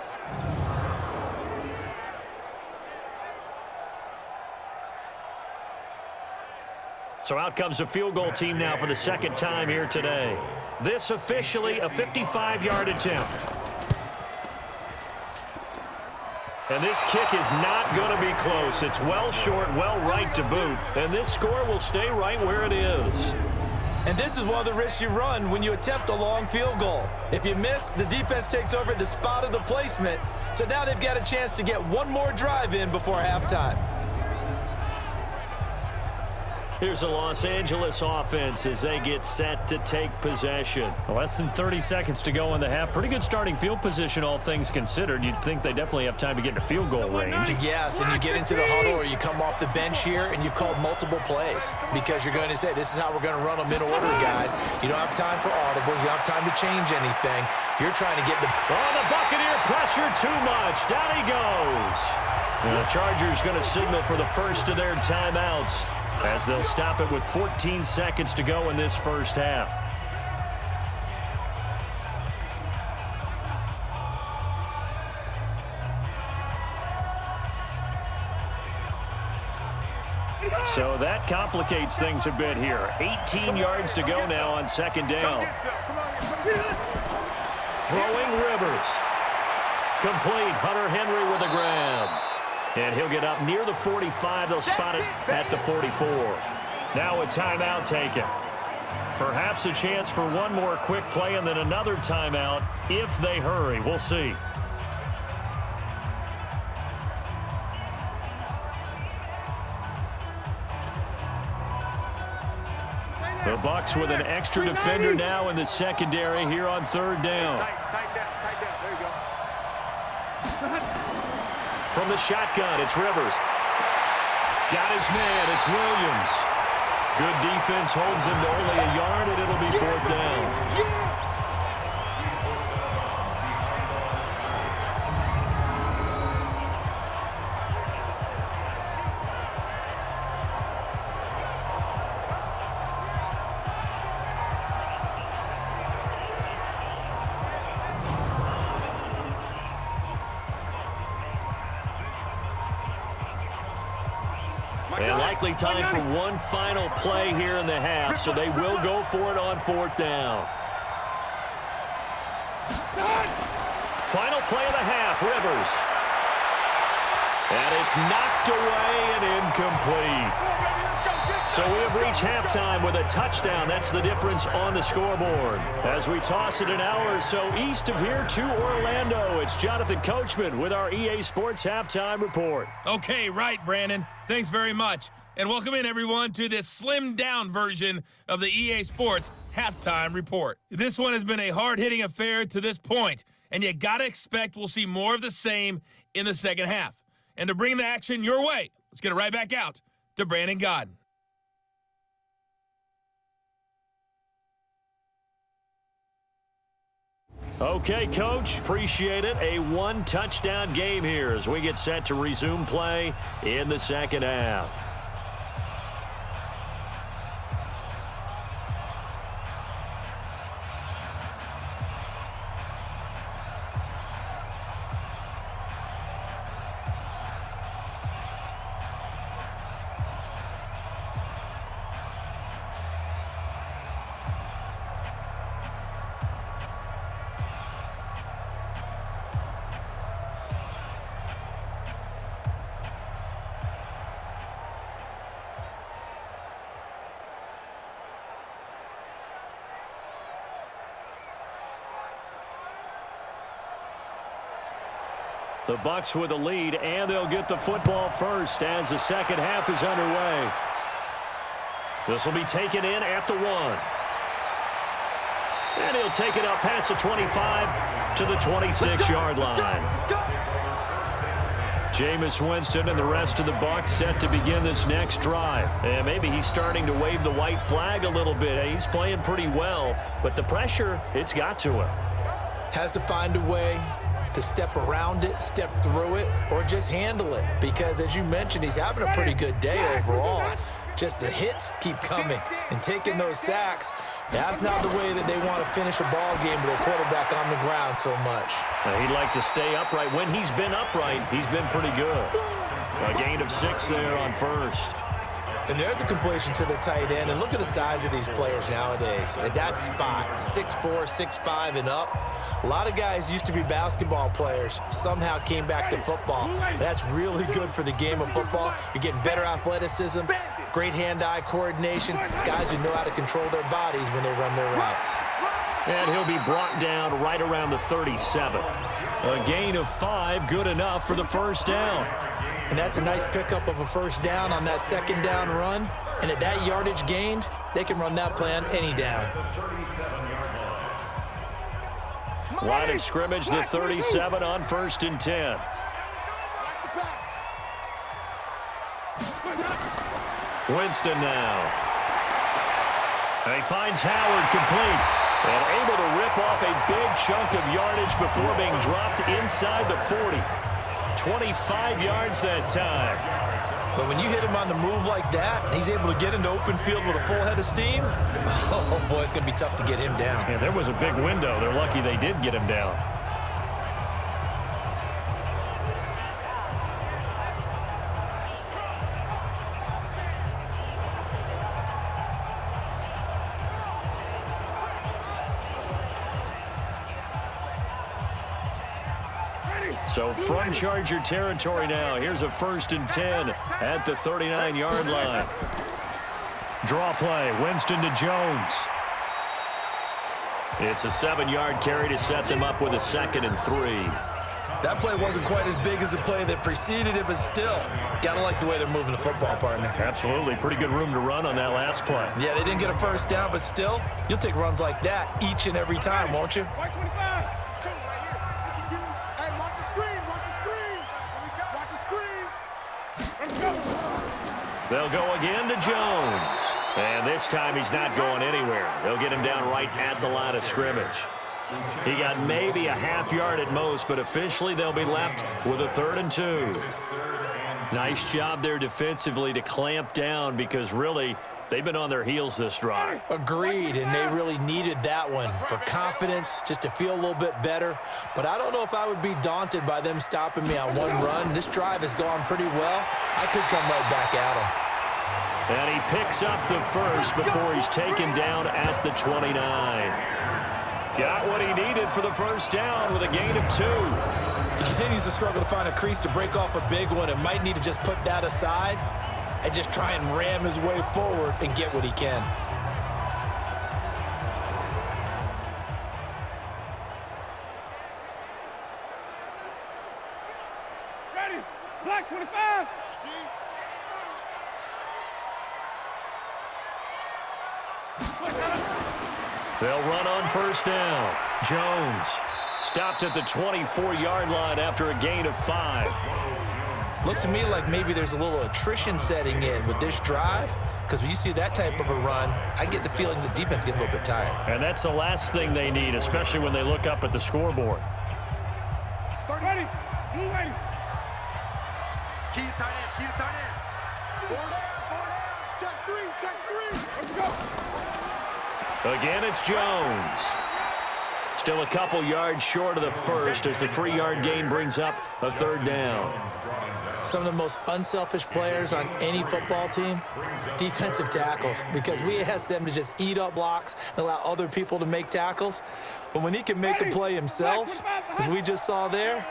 So out comes a field goal team now for the 2nd time here today. This officially a 55-yard attempt. And this kick is not going to be close. It's well short, well right to boot. And this score will stay right where it is. And this is one of the risks you run when you attempt a long field goal. If you miss, the defense takes over at the spot of the placement. So now they've got a chance to get one more drive in before halftime. Here's the Los Angeles offense as they get set to take possession. Less than 30 seconds to go in the half. Pretty good starting field position, all things considered. You'd think they definitely have time to get into field goal range. Yes, and you get into the huddle or you come off the bench here and you've called multiple plays, because you're going to say, this is how we're going to run them in order, guys. You don't have time for audibles. You don't have time to change anything. You're trying to get the... Oh, the Buccaneer pressure too much. Down he goes. And the Chargers going to signal for the first of their timeouts, as they'll stop it with 14 seconds to go in this first half. So that complicates things a bit here. 18 yards to go now on second down. Throwing Rivers. Complete. Hunter Henry with a grab. And he'll get up near the 45. They'll spot it at the 44. Now a timeout taken. Perhaps a chance for one more quick play and then another timeout if they hurry. We'll see. The Bucs with an extra defender now in the secondary here on third down. Tight down. There you go. From the shotgun, it's Rivers. Got his man, it's Williams. Good defense holds him to only a yard, and it'll be fourth down. And likely time for one final play here in the half, so they will go for it on fourth down. Final play of the half, Rivers. And it's knocked away and incomplete. So we have reached halftime with a touchdown. That's the difference on the scoreboard. As we toss it an hour or so east of here to Orlando, it's Jonathan Coachman with our EA Sports Halftime Report. Okay, right, Brandon. Thanks very much. And welcome in, everyone, to this slimmed-down version of the EA Sports Halftime Report. This one has been a hard-hitting affair to this point, and you got to expect we'll see more of the same in the second half. And to bring the action your way, let's get it right back out to Brandon Godden. Okay, Coach, appreciate it. A one-touchdown game here as we get set to resume play in the second half. The Bucs with a lead, and they'll get the football first as the second half is underway. This will be taken in at the 1. And he'll take it up past the 25 to the 26-yard line. Jameis Winston and the rest of the Bucs set to begin this next drive. And maybe he's starting to wave the white flag a little bit. He's playing pretty well, but the pressure, it's got to him. Has to find a way to step around it, step through it, or just handle it. Because as you mentioned, he's having a pretty good day overall. Just the hits keep coming and taking those sacks. That's not the way that they want to finish a ball game with a quarterback on the ground so much. He'd like to stay upright. When he's been upright, he's been pretty good. A gain of 6 there on first. And there's a completion to the tight end. And look at the size of these players nowadays. At that spot, 6'4", 6'5", and up. A lot of guys used to be basketball players, somehow came back to football. That's really good for the game of football. You're getting better athleticism, great hand-eye coordination, guys who know how to control their bodies when they run their routes. And he'll be brought down right around the 37. A gain of 5, good enough for the first down. And that's a nice pickup of a first down on that second down run. And at that yardage gained, they can run that play on any down. Line of scrimmage, the 37 on 1st and 10. Winston now. And he finds Howard complete. And able to rip off a big chunk of yardage before being dropped inside the 40. 25 yards that time. But when you hit him on the move like that, he's able to get into open field with a full head of steam. Oh, boy, it's going to be tough to get him down. Yeah, there was a big window. They're lucky they did get him down. So from Charger territory now, here's a 1st and 10 at the 39-yard line. Draw play, Winston to Jones. It's a 7-yard carry to set them up with a 2nd and 3. That play wasn't quite as big as the play that preceded it, but still, gotta like the way they're moving the football, partner. Absolutely. Pretty good room to run on that last play. Yeah, they didn't get a 1st down, but still, you'll take runs like that each and every time, won't you? White 25. Hey, watch the screen. Watch the screen. Watch the screen. Let's go. They'll go again to Jones. And this time he's not going anywhere. They'll get him down right at the line of scrimmage. He got maybe a half yard at most, but officially they'll be left with a 3rd and 2. Nice job there defensively to clamp down because really they've been on their heels this drive. Agreed, and they really needed that one for confidence, just to feel a little bit better. But I don't know if I would be daunted by them stopping me on one run. This drive has gone pretty well. I could come right back at them. And he picks up the 1st before he's taken down at the 29. Got what he needed for the 1st down with a gain of 2. He continues to struggle to find a crease to break off a big one and might need to just put that aside and just try and ram his way forward and get what he can. Ready. Black 25. They'll run on 1st down. Jones stopped at the 24-yard line after a gain of 5. Looks to me like maybe there's a little attrition setting in with this drive, because when you see that type of a run, I get the feeling the defense getting a little bit tired. And that's the last thing they need, especially when they look up at the scoreboard. 30. Ready. Blue ready. Key to tight end. Key to tight end. 4 down. Check 3. Check 3. Let's go. Again, it's Jones. Still a couple yards short of the 1st as the 3-yard gain brings up a 3rd down. Some of the most unselfish players on any football team, defensive tackles, because we ask them to just eat up blocks and allow other people to make tackles. But when he can make a play himself, as we just saw there,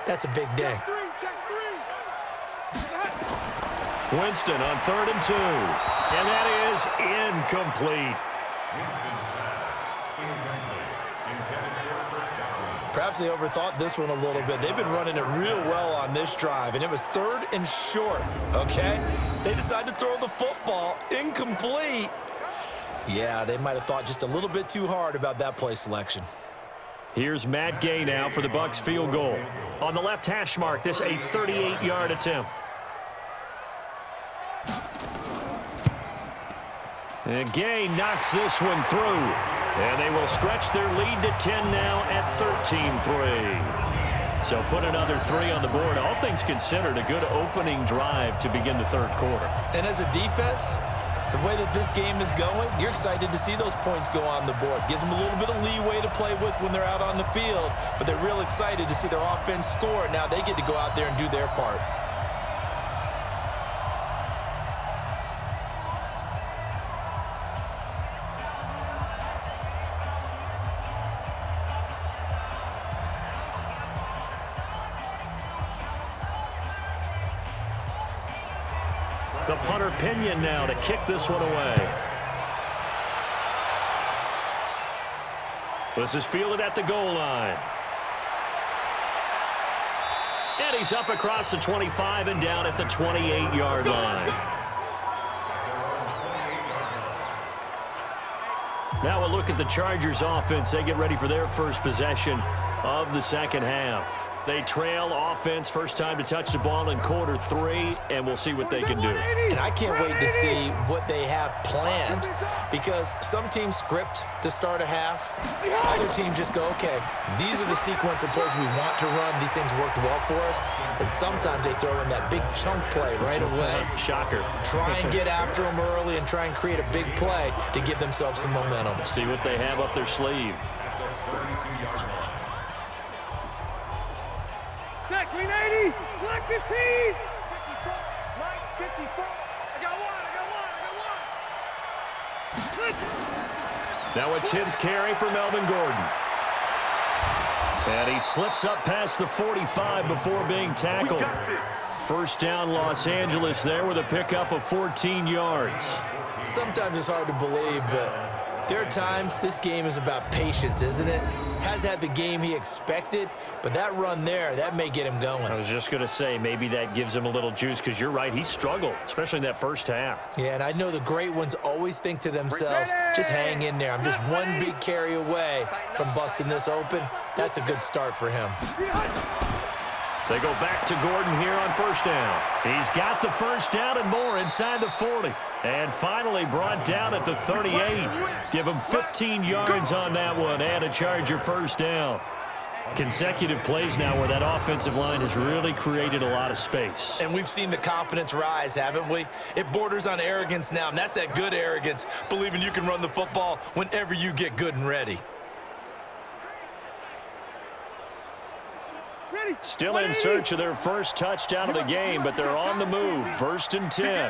that's a big day. Check 3. Winston on 3rd and 2. And that is incomplete. Perhaps they overthought this one a little bit. They've been running it real well on this drive, and it was 3rd and short, okay? They decided to throw the football incomplete. Yeah, they might have thought just a little bit too hard about that play selection. Here's Matt Gay now for the Bucs field goal. On the left hash mark, this a 38-yard attempt. And Gay knocks this one through. And they will stretch their lead to 10 now at 13-3. So put another 3 on the board. All things considered, a good opening drive to begin the 3rd quarter. And as a defense, the way that this game is going, you're excited to see those points go on the board. Gives them a little bit of leeway to play with when they're out on the field, but they're real excited to see their offense score. Now they get to go out there and do their part. The punter Pinion now to kick this one away. This is fielded at the goal line. And he's up across the 25 and down at the 28-yard line. Now we'll look at the Chargers offense. They get ready for their first possession of the 2nd half. They trail offense, first time to touch the ball in quarter 3, and we'll see what they can do. And I can't wait to see what they have planned, because some teams script to start a half. Other teams just go, okay, these are the sequence of plays we want to run. These things worked well for us. And sometimes they throw in that big chunk play right away. Shocker. Try and get after them early and try and create a big play to give themselves some momentum. See what they have up their sleeve. Check 380. Black 15. Black 54. I got one. Now a 10th carry for Melvin Gordon. And he slips up past the 45 before being tackled. First down, Los Angeles there with a pickup of 14 yards. Sometimes it's hard to believe, but there are times this game is about patience, isn't it? Has had the game he expected, but that run there, that may get him going. I was just going to say, maybe that gives him a little juice, because you're right, he struggled, especially in that first half. Yeah, and I know the great ones always think to themselves, just hang in there. I'm just one big carry away from busting this open. That's a good start for him. They go back to Gordon here on first down. He's got the first down and more inside the 40. And finally brought down at the 38. Give him 15 yards on that one and a Charger first down. Consecutive plays now where that offensive line has really created a lot of space. And we've seen the confidence rise, haven't we? It borders on arrogance now, and that's that good arrogance, believing you can run the football whenever you get good and ready. Still in search of their first touchdown of the game, but they're on the move. 1st and 10.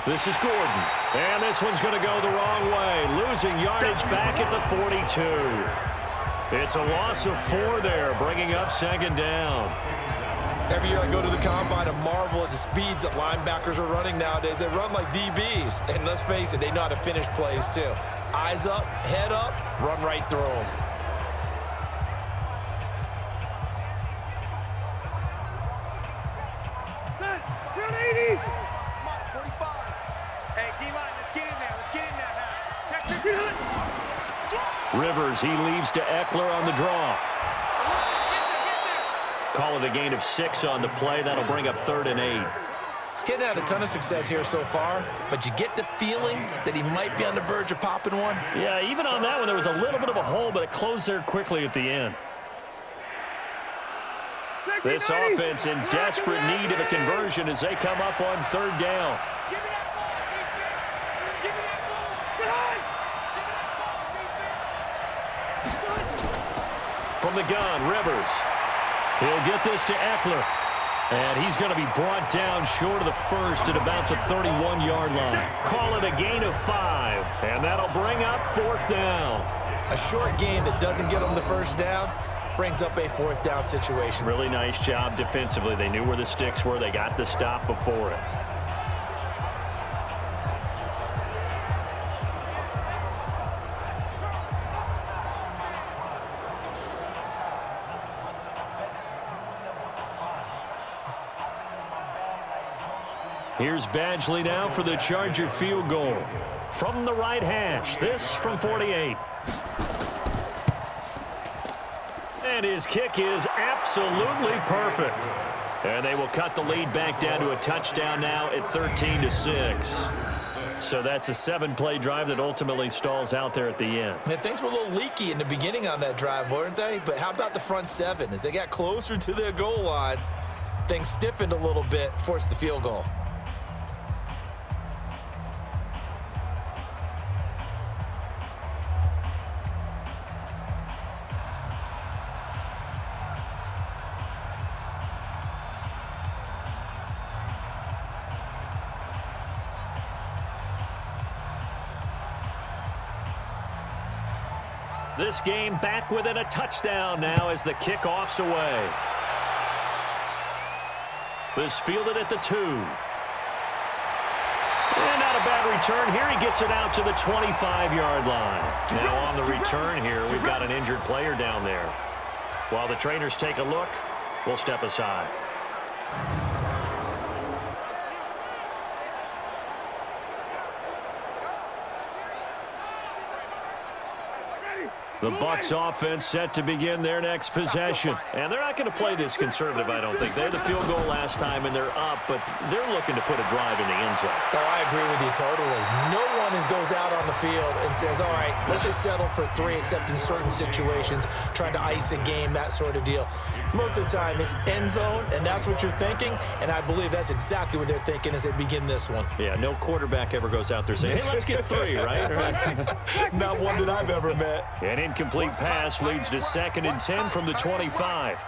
This is Gordon, and this one's going to go the wrong way, losing yardage back at the 42. It's a loss of 4 there, bringing up 2nd down. Every year I go to the combine and marvel at the speeds that linebackers are running nowadays. They run like DBs, and let's face it, they know how to finish plays too. Eyes up, head up, run right through them. Rivers, he leaves to Eckler on the draw. Call it a gain of 6 on the play. That'll bring up 3rd and 8. Getting had a ton of success here so far, but you get the feeling that he might be on the verge of popping one. Yeah, even on that one, there was a little bit of a hole, but it closed there quickly at the end. This offense in desperate need of a conversion as they come up on 3rd down. From the gun, Rivers. He'll get this to Eckler. And he's going to be brought down short of the first at about the 31-yard line. Call it a gain of 5. And that'll bring up 4th down. A short gain that doesn't get them the first down brings up a 4th down situation. Really nice job defensively. They knew where the sticks were. They got the stop before it. Here's Badgley now for the Charger field goal. From the right hash, this from 48. And his kick is absolutely perfect. And they will cut the lead back down to a touchdown now at 13-6. So that's a 7-play drive that ultimately stalls out there at the end. And things were a little leaky in the beginning on that drive, weren't they? But how about the front 7? As they got closer to their goal line, things stiffened a little bit, forced the field goal. This game back within a touchdown now as the kickoff's away. This fielded at the 2. And not a bad return here. He gets it out to the 25-yard line. Now on the return here, we've got an injured player down there. While the trainers take a look, we'll step aside. The Bucs offense set to begin their next possession. And they're not going to play this conservative, I don't think. They had the field goal last time, and they're up, but they're looking to put a drive in the end zone. Oh, I agree with you totally. No one goes out on the field and says, all right, let's just settle for 3, except in certain situations, trying to ice a game, that sort of deal. Most of the time, it's end zone, and that's what you're thinking, and I believe that's exactly what they're thinking as they begin this one. Yeah, no quarterback ever goes out there saying, hey, let's get 3, right? Not one that I've ever met. An incomplete pass leads to 2nd and 10 from the 25.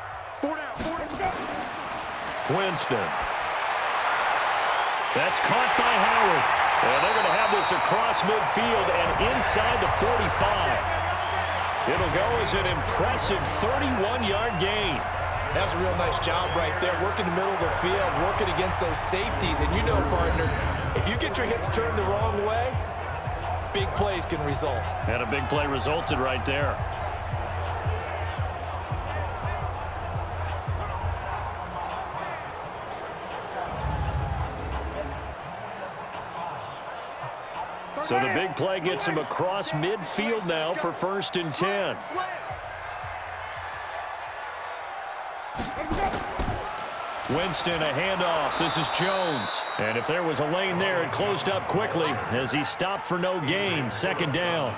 Winston. That's caught by Howard. And they're going to have this across midfield and inside the 45. It'll go as an impressive 31-yard gain. That's a real nice job right there, working the middle of the field, working against those safeties. And you know, partner, if you get your hips turned the wrong way, big plays can result. And a big play resulted right there. So the big play gets him across midfield now for 1st and 10. Winston, a handoff. This is Jones. And if there was a lane there, it closed up quickly as he stopped for no gain. 2nd down.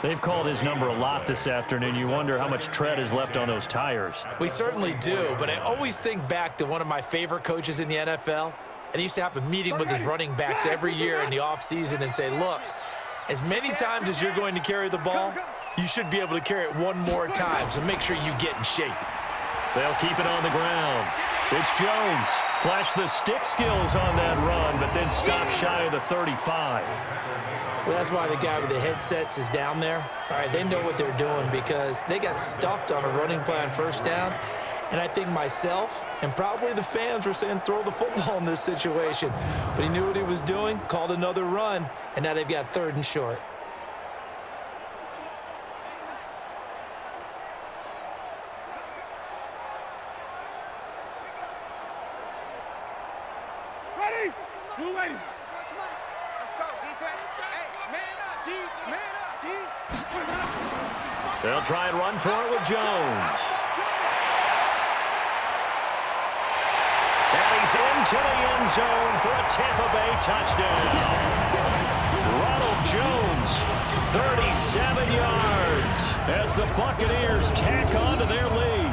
They've called his number a lot this afternoon. You wonder how much tread is left on those tires. We certainly do, but I always think back to one of my favorite coaches in the NFL. And he used to have a meeting with his running backs every year in the offseason and say, look, as many times as you're going to carry the ball, you should be able to carry it one more time, so make sure you get in shape. They'll keep it on the ground. It's Jones. Flash the stick skills on that run, but then stop shy of the 35. Well, that's why the guy with the headsets is down there. All right, they know what they're doing because they got stuffed on a running play on 1st down. And I think myself and probably the fans were saying throw the football in this situation. But he knew what he was doing, called another run, and now they've got 3rd and short. Ready? Blue ready. Let's go, defense. Hey, man up, D. They'll try and run for it with Jones. And he's into the end zone for a Tampa Bay touchdown. Ronald Jones, 37 yards as the Buccaneers tack on to their lead.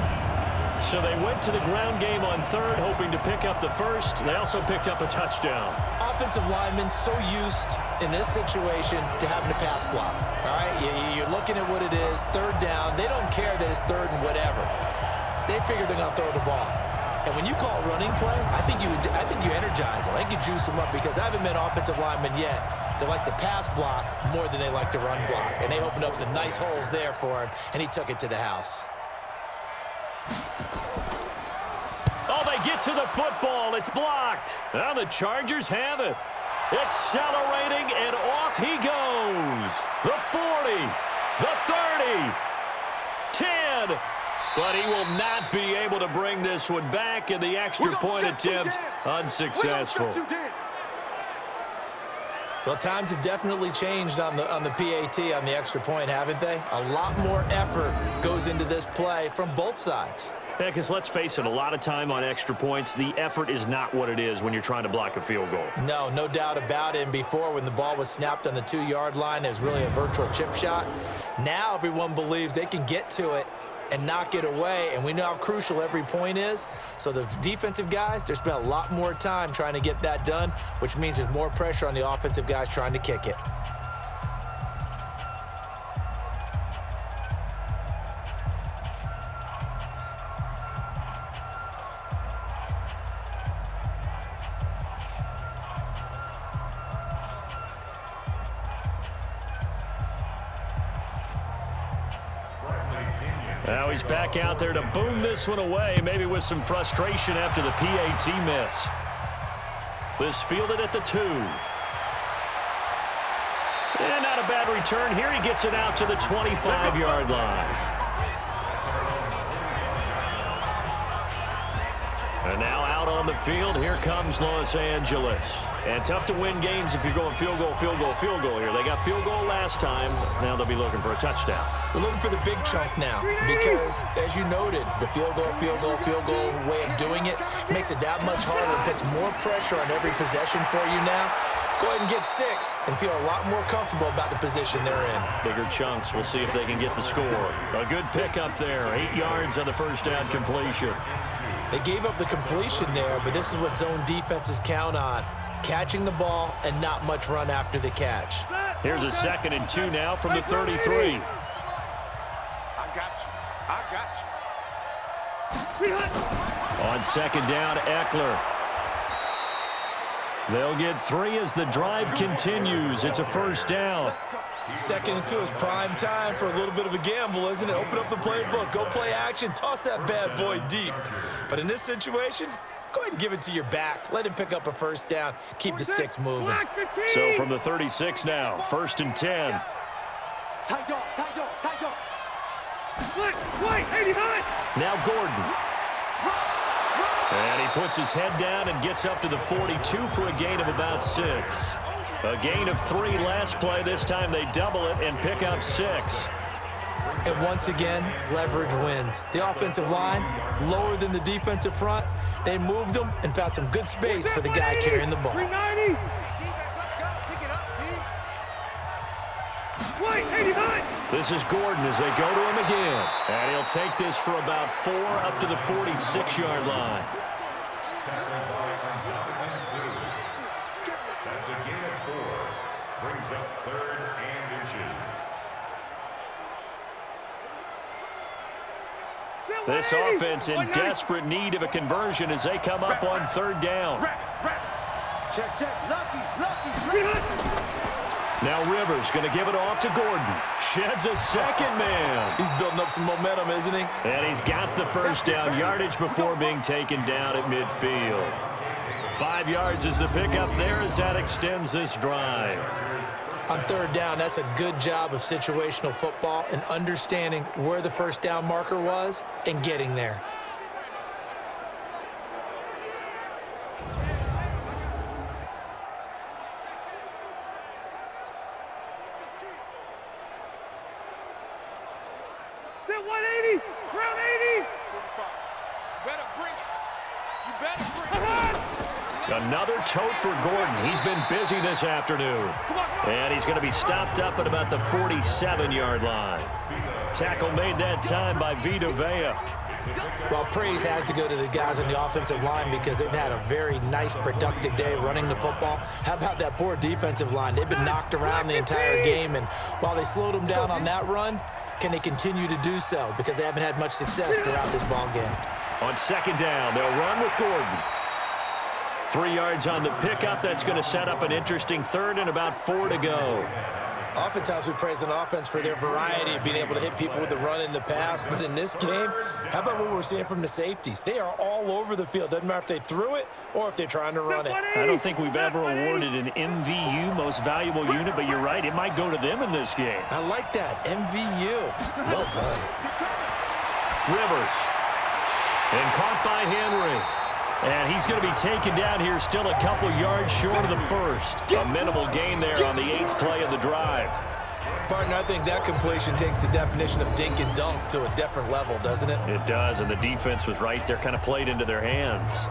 So they went to the ground game on 3rd, hoping to pick up the 1st. They also picked up a touchdown. Offensive linemen so used in this situation to having to pass block. All right, you're looking at what it is, 3rd down. They don't care that it's 3rd and whatever. They figure they're going to throw the ball. And when you call running play, I think you energize them. I think you juice them up because I haven't met an offensive lineman yet that likes to pass block more than they like to run block. And they opened up some nice holes there for him, and he took it to the house. Oh, they get to the football. It's blocked. Now the Chargers have it. Accelerating, and off he goes. The 40, the 30, 10. But he will not be able to bring this one back, and the extra point attempt unsuccessful. Well, times have definitely changed on the PAT, on the extra point, haven't they? A lot more effort goes into this play from both sides. Yeah, because let's face it, a lot of time on extra points, the effort is not what it is when you're trying to block a field goal. No doubt about it. And before, when the ball was snapped on the 2-yard line, it was really a virtual chip shot. Now everyone believes they can get to it and knock it away, and we know how crucial every point is. So the defensive guys, they spent a lot more time trying to get that done, which means there's more pressure on the offensive guys trying to kick it. Now he's back out there to boom this one away, maybe with some frustration after the PAT miss. This fielded at the 2. And not a bad return here. He gets it out to the 25-yard line. And now out on the field, here comes Los Angeles. And tough to win games if you're going field goal, field goal, field goal here. They got field goal last time. Now they'll be looking for a touchdown. They're looking for the big chunk now because, as you noted, the field goal way of doing it makes it that much harder and puts more pressure on every possession for you now. Go ahead and get 6 and feel a lot more comfortable about the position they're in. Bigger chunks. We'll see if they can get the score. A good pickup there. 8 yards on the first down completion. They gave up the completion there, but this is what zone defenses count on. Catching the ball and not much run after the catch. Here's a 2nd and 2 now from the 33. I got you. On 2nd down, Eckler. They'll get 3 as the drive continues. It's a first down. Second into his prime time for a little bit of a gamble, isn't it? Open up the playbook, go play action, toss that bad boy deep. But in this situation, go ahead and give it to your back. Let him pick up a first down. Keep the sticks moving. So from the 36 now, 1st and 10. Tight dog, tight dog, tight dog. Now Gordon. And he puts his head down and gets up to the 42 for a gain of about 6. A gain of 3 last play. This time they double it and pick up 6. And once again, leverage wins. The offensive line, lower than the defensive front. They moved them and found some good space for the guy carrying the ball. 390. Let's go. Pick it up, This is Gordon as they go to him again. And he'll take this for about 4 up to the 46-yard line. That's a gain of 4. Brings up 3rd and inches. This offense in desperate need of a conversion as they come up on 3rd down. Check, check. Lucky. Now Rivers going to give it off to Gordon. Sheds a second man. He's building up some momentum, isn't he? And he's got the first down yardage before being taken down at midfield. 5 yards is the pickup there as that extends this drive. On 3rd down, that's a good job of situational football and understanding where the first down marker was and getting there. Another tote for Gordon. He's been busy this afternoon. And he's going to be stopped up at about the 47-yard line. Tackle made that time by Vita Vea. Well, praise has to go to the guys on the offensive line because they've had a very nice, productive day running the football. How about that poor defensive line? They've been knocked around the entire game, and while they slowed them down on that run, can they continue to do so? Because they haven't had much success throughout this ball game. On 2nd down, they'll run with Gordon. 3 yards on the pickup. That's going to set up an interesting 3rd and about 4 to go. Oftentimes we praise an offense for their variety of being able to hit people with the run in the pass. But in this game, how about what we're seeing from the safeties? They are all over the field. Doesn't matter if they threw it or if they're trying to run it. I don't think we've ever awarded an MVU, most valuable unit, but you're right. It might go to them in this game. I like that. MVU. Well done. Rivers. And caught by Henry. And he's going to be taken down here still a couple yards short of the first. A minimal gain there on the 8th play of the drive. Partner, I think that completion takes the definition of dink and dunk to a different level, doesn't it? It does, and the defense was right there, kind of played into their hands.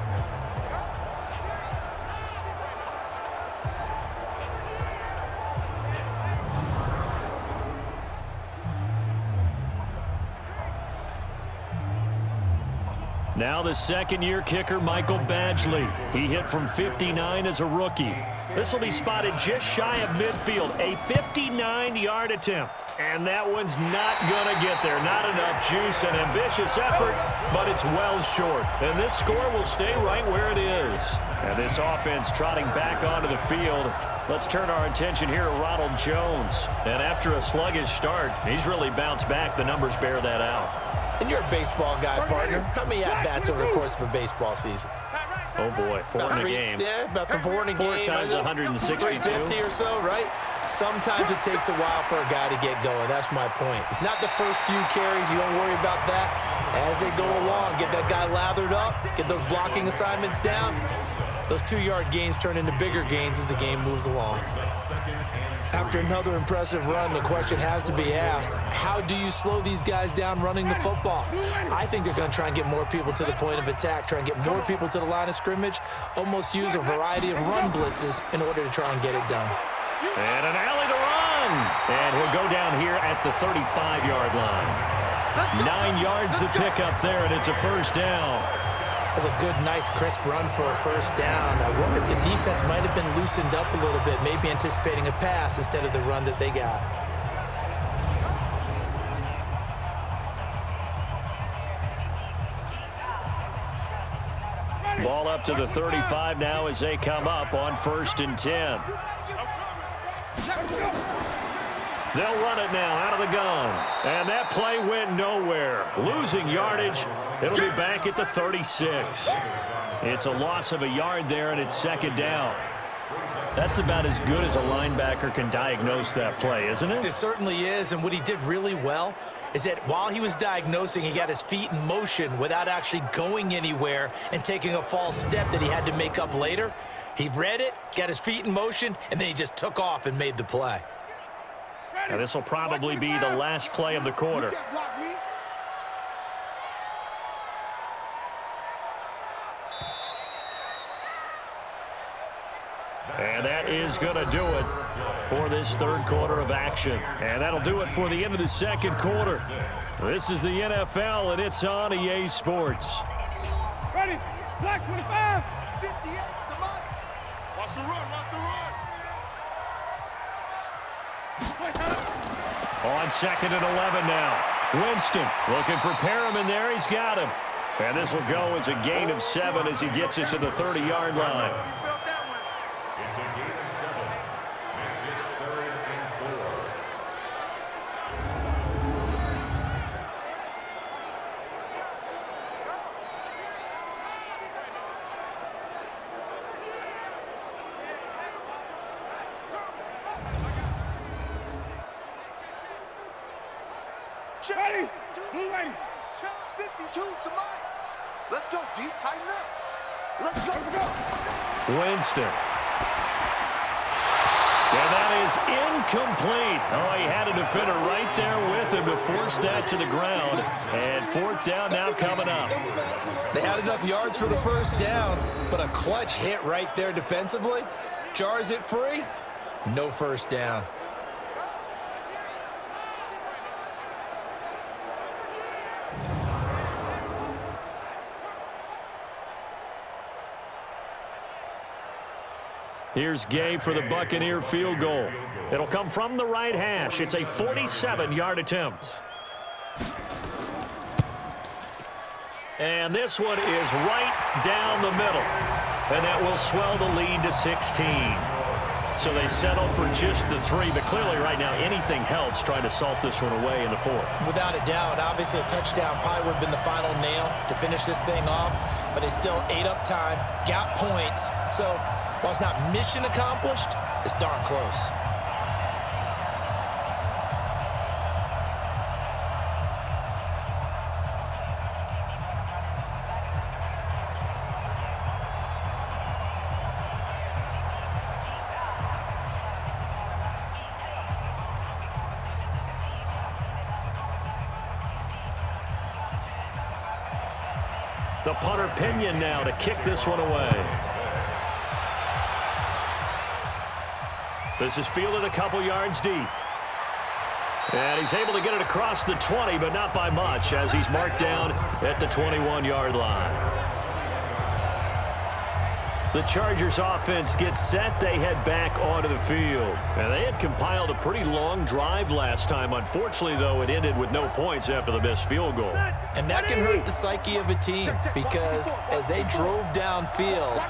Now the second-year kicker, Michael Badgley. He hit from 59 as a rookie. This will be spotted just shy of midfield, a 59-yard attempt. And that one's not going to get there. Not enough juice, an ambitious effort, but it's well short. And this score will stay right where it is. And this offense trotting back onto the field. Let's turn our attention here to Ronald Jones. And after a sluggish start, he's really bounced back. The numbers bear that out. And you're a baseball guy, partner. How many at-bats over the course of a baseball season? Oh, boy, 4 in a game. Yeah, about 4 in a game. 4 times 162. 350 or so, right? Sometimes it takes a while for a guy to get going. That's my point. It's not the first few carries. You don't worry about that. As they go along, get that guy lathered up, get those blocking assignments down. Those 2-yard gains turn into bigger gains as the game moves along. After another impressive run, the question has to be asked, how do you slow these guys down running the football? I think they're going to try and get more people to the point of attack, try and get more people to the line of scrimmage, almost use a variety of run blitzes in order to try and get it done. And an alley to run. And he'll go down here at the 35-yard line. 9 yards to pick up there, and it's a first down. That's a good, nice, crisp run for a first down. I wonder if the defense might have been loosened up a little bit, maybe anticipating a pass instead of the run that they got. Ball up to the 35 now as they come up on 1st and 10. They'll run it now out of the gun. And that play went nowhere. Losing yardage. It'll be back at the 36. It's a loss of a yard there, and it's second down. That's about as good as a linebacker can diagnose that play, isn't it? It certainly is, and what he did really well is that while he was diagnosing, he got his feet in motion without actually going anywhere and taking a false step that he had to make up later. He read it, got his feet in motion, and then he just took off and made the play. Now, this will probably be the last play of the quarter. And that is going to do it for this third quarter of action. And that'll do it for the end of the second quarter. This is the NFL, and it's on EA Sports. Ready? Black 25. 58. Come on. Watch the run. Watch the run. On second and 11 now. Winston looking for Perriman there. He's got him. And this will go as a gain of 7 as he gets it to the 30-yard line. It's a gain of 7. Makes it 3rd and 4. Ready? Blue lady. 52's the mic. Let's go, D. Tighten up. Let's go. Winston. And that is incomplete. Oh, he had a defender right there with him to force that to the ground. And fourth down now coming up. They had enough yards for the first down, but a clutch hit right there defensively. Jars it free. No first down. Here's Gay for the Buccaneer field goal. It'll come from the right hash. It's a 47-yard attempt. And this one is right down the middle. And that will swell the lead to 16. So they settle for just the 3, but clearly right now anything helps trying to salt this one away in the 4th. Without a doubt, obviously a touchdown probably would have been the final nail to finish this thing off, but they still ate up time, got points. So while it's not mission accomplished, it's darn close. The punter Pinion now to kick this one away. This is fielded a couple yards deep. And he's able to get it across the 20, but not by much, as he's marked down at the 21-yard line. The Chargers offense gets set. They head back onto the field. And they had compiled a pretty long drive last time. Unfortunately, though, it ended with no points after the missed field goal. And that can hurt the psyche of a team because as they drove downfield,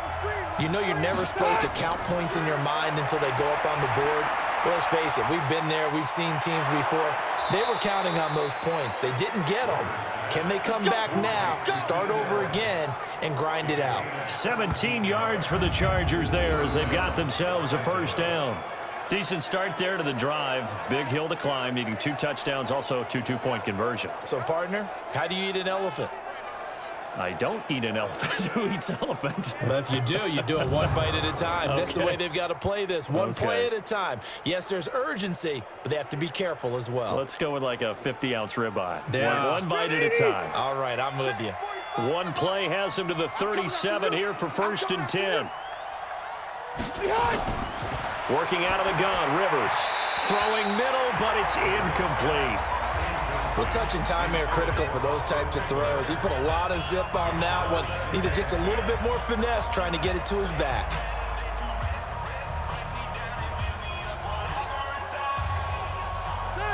you know you're never supposed to count points in your mind until they go up on the board. But let's face it, we've been there. We've seen teams before. They were counting on those points. They didn't get them. Can they come back now, start over again, and grind it out? 17 yards for the Chargers there as they've got themselves a first down. Decent start there to the drive. Big hill to climb, needing 2 touchdowns, also 2 two-point conversion. So, partner, how do you eat an elephant? I don't eat an elephant. Who eats elephant? But if you do it one bite at a time. Okay. That's the way they've got to play this, one play at a time. Yes, there's urgency, but they have to be careful as well. Let's go with like a 50-ounce ribeye. Yeah. One bite at a time. All right, I'm with you. One play has him to the 37 here for 1st and 10. Working out of the gun, Rivers. Throwing middle, but it's incomplete. Well, touch and time are critical for those types of throws. He put a lot of zip on that one. Needed just a little bit more finesse trying to get it to his back.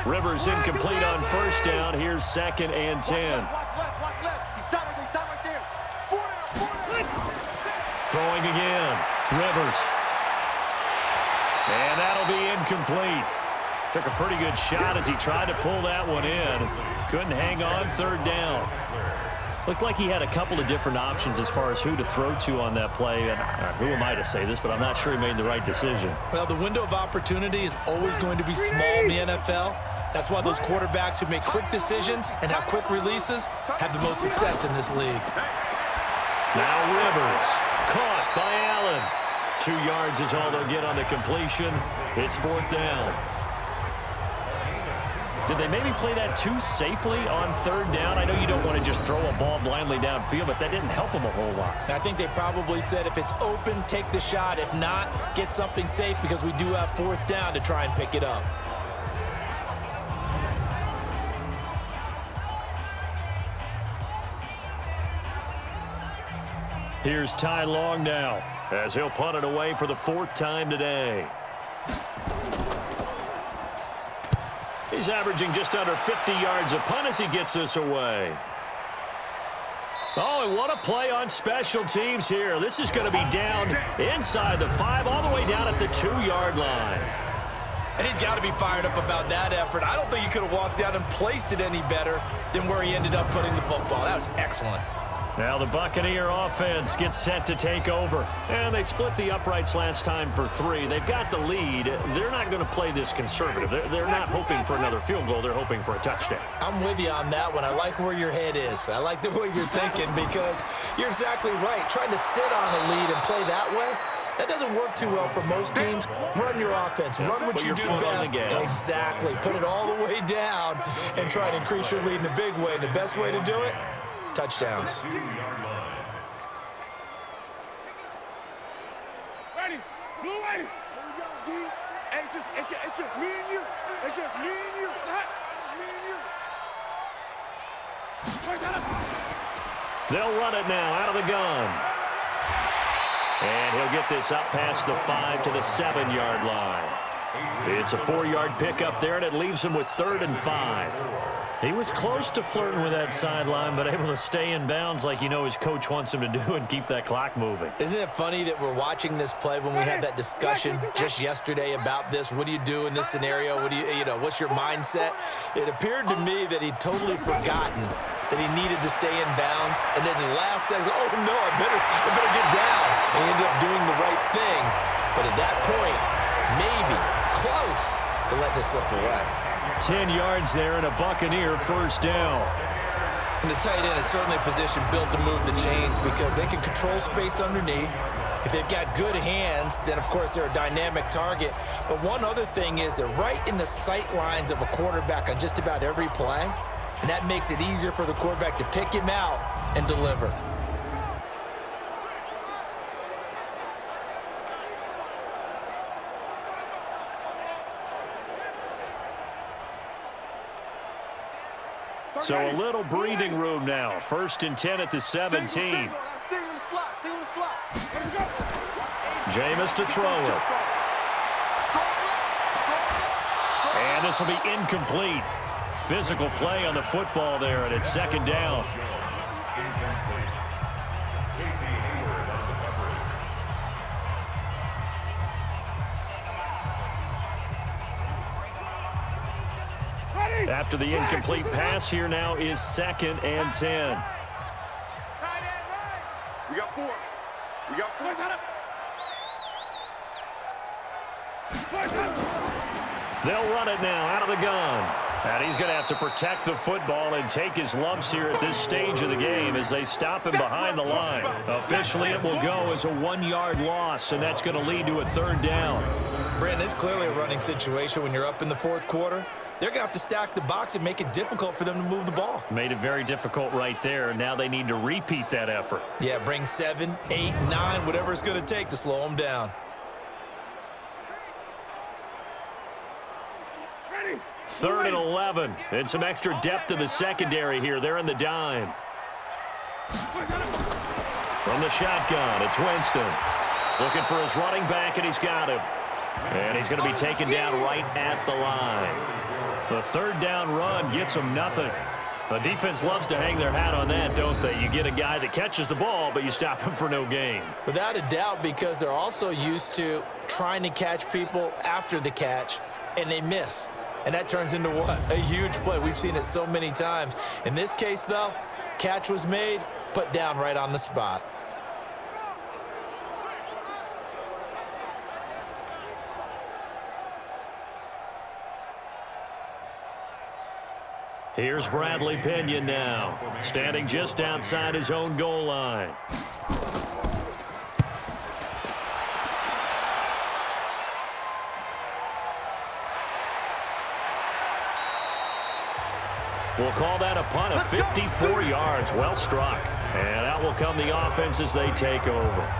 Rivers incomplete on first down. Here's 2nd and 10. Watch left. He's tight right there. 4 down. Throwing again. Rivers. And that'll be incomplete. Took a pretty good shot as he tried to pull that one in. Couldn't hang on third down. Looked like he had a couple of different options as far as who to throw to on that play. And who am I to say this, but I'm not sure he made the right decision. Well, the window of opportunity is always going to be small in the NFL. That's why those quarterbacks who make quick decisions and have quick releases have the most success in this league. Now Rivers, caught by Allen. 2 yards is all they'll get on the completion. It's 4th down. Did they maybe play that too safely on 3rd down? I know you don't want to just throw a ball blindly downfield, but that didn't help them a whole lot. I think they probably said if it's open, take the shot. If not, get something safe because we do have 4th down to try and pick it up. Here's Ty Long now as he'll punt it away for the 4th time today. He's averaging just under 50 yards a punt as he gets this away. Oh, and what a play on special teams here. This is going to be down inside the 5, all the way down at the 2-yard line. And he's got to be fired up about that effort. I don't think he could have walked down and placed it any better than where he ended up putting the football. That was excellent. Now the Buccaneer offense gets set to take over. And they split the uprights last time for 3. They've got the lead. They're not going to play this conservative. They're not hoping for another field goal. They're hoping for a touchdown. I'm with you on that one. I like where your head is. I like the way you're thinking because you're exactly right. Trying to sit on a lead and play that way, that doesn't work too well for most teams. Run your offense. Run what you do best. Exactly. Put it all the way down and try to increase your lead in a big way. And the best way to do it, touchdowns. Ready. Blue ready. Here we go, D. Hey, it's just me and you. It's just me and you. Me and you. They'll run it now out of the gun. And he'll get this up past the 5 to the 7-yard line. It's a 4-yard pickup there, and it leaves him with 3rd and 5. He was close to flirting with that sideline, but able to stay in bounds like you know his coach wants him to do and keep that clock moving. Isn't it funny that we're watching this play when we had that discussion just yesterday about this? What do you do in this scenario? What do you know, what's your mindset? It appeared to me that he'd totally forgotten that he needed to stay in bounds, and then the last says, oh no, I better get down. And he ended up doing the right thing, but at that point, maybe close to letting it slip away. 10 yards there and a Buccaneer 1st down. And the tight end is certainly a position built to move the chains because they can control space underneath. If they've got good hands, then of course they're a dynamic target. But one other thing is they're right in the sight lines of a quarterback on just about every play. And that makes it easier for the quarterback to pick him out and deliver. So a little breathing room now. 1st and 10 at the 17. Jameis to throw it. And this will be incomplete. Physical play on the football there, and it's 2nd down. After the incomplete pass, here now is 2nd and 10. We got 4. We got 4. They'll run it now out of the gun. And he's going to have to protect the football and take his lumps here at this stage of the game as they stop him behind the line. Officially, it will go as a 1-yard loss, and that's going to lead to a 3rd down. Brandon, it's clearly a running situation when you're up in the 4th quarter. They're going to have to stack the box and make it difficult for them to move the ball. Made it very difficult right there. Now they need to repeat that effort. Yeah, bring 7, 8, 9, whatever it's going to take to slow them down. Ready. 3rd and 11. And some extra depth to the secondary here. They're in the dime. From the shotgun, it's Winston. Looking for his running back, and he's got him. And he's going to be taken down right at the line. The 3rd down run gets them nothing. The defense loves to hang their hat on that, don't they? You get a guy that catches the ball, but you stop him for no gain. Without a doubt, because they're also used to trying to catch people after the catch, and they miss. and that turns into what? A huge play. We've seen it so many times. In this case, though, catch was made, put down right on the spot. Here's Bradley Pinion now, standing just outside his own goal line. We'll call that a punt of 54 yards. Well struck. And out will come the offense as they take over.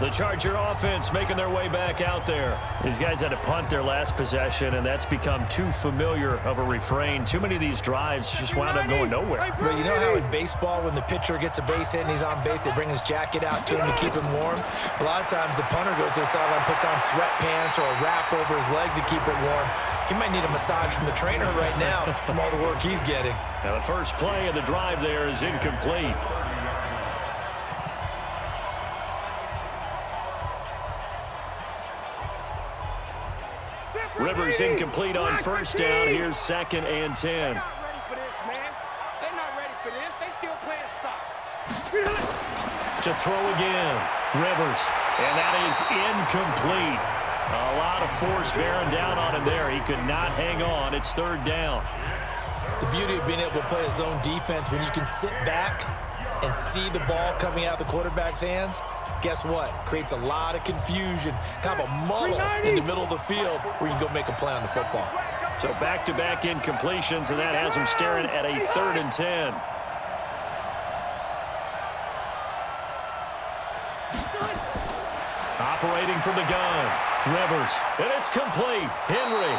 The Charger offense making their way back out there. These guys had to punt their last possession, and that's become too familiar of a refrain. Too many of these drives just wound up going nowhere. But you know how in baseball, when the pitcher gets a base hit and he's on base, they bring his jacket out to him to keep him warm? A lot of times the punter goes to the sideline, puts on sweatpants or a wrap over his leg to keep it warm. He might need a massage from the trainer right now from all the work he's getting. Now the first play of the drive there is incomplete. Rivers incomplete on first down. Here's 2nd and 10. They're not ready for this, man. They're not ready for this. They still playing soccer. To throw again. Rivers. And that is incomplete. A lot of force bearing down on him there. He could not hang on. It's 3rd down. The beauty of being able to play a zone defense, when you can sit back and see the ball coming out of the quarterback's hands, guess what? Creates a lot of confusion, kind of a muddle in the middle of the field where you can go make a play on the football. So back-to-back incompletions, and that has him staring at a 3rd and 10. Operating from the gun. Rivers. And it's complete. Henry.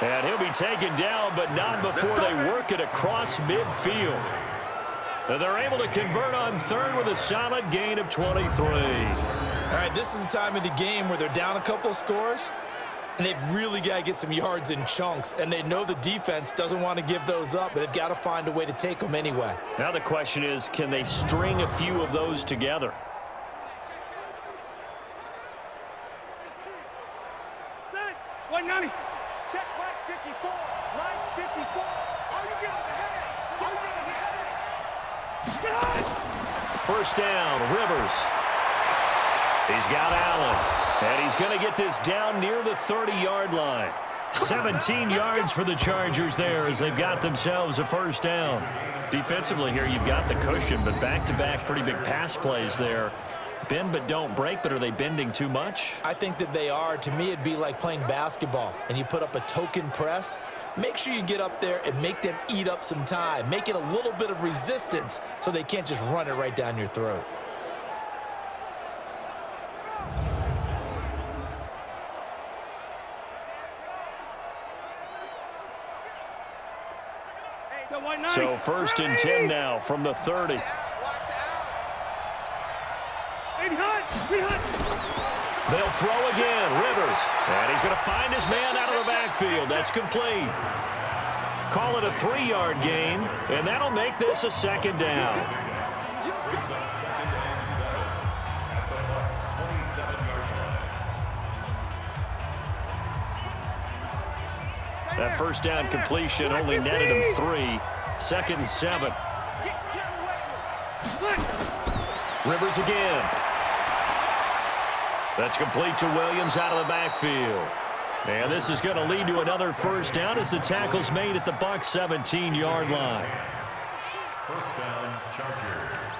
And he'll be taken down, but not before they work it across midfield. And they're able to convert on 3rd with a solid gain of 23. All right, this is the time of the game where they're down a couple of scores, and they've really got to get some yards in chunks, and they know the defense doesn't want to give those up, but they've got to find a way to take them anyway. Now the question is, can they string a few of those together? Check right 54. Right 54. Are you getting ahead? Are you getting ahead? First down, Rivers. He's got Allen. And he's going to get this down near the 30-yard line. 17 yards for the Chargers there as they've got themselves a first down. Defensively here, you've got the cushion, but back-to-back pretty big pass plays there. Bend but don't break, but are they bending too much? I think that they are. To me, it'd be like playing basketball, and you put up a token press. Make sure you get up there and make them eat up some time. Make it a little bit of resistance so they can't just run it right down your throat. So 1st and 10 now from the 30. They'll throw again. Rivers. And he's going to find his man out of the backfield. That's complete. Call it a 3-yard gain, and that'll make this a 2nd down. Brings up 2nd and 7 at the Bucs' 27-yard line. That first down completion only netted him 3. 2nd and 7. Rivers again. That's complete to Williams out of the backfield. And this is going to lead to another first down as the tackle's made at the Bucs' 17-yard line. First down, Chargers.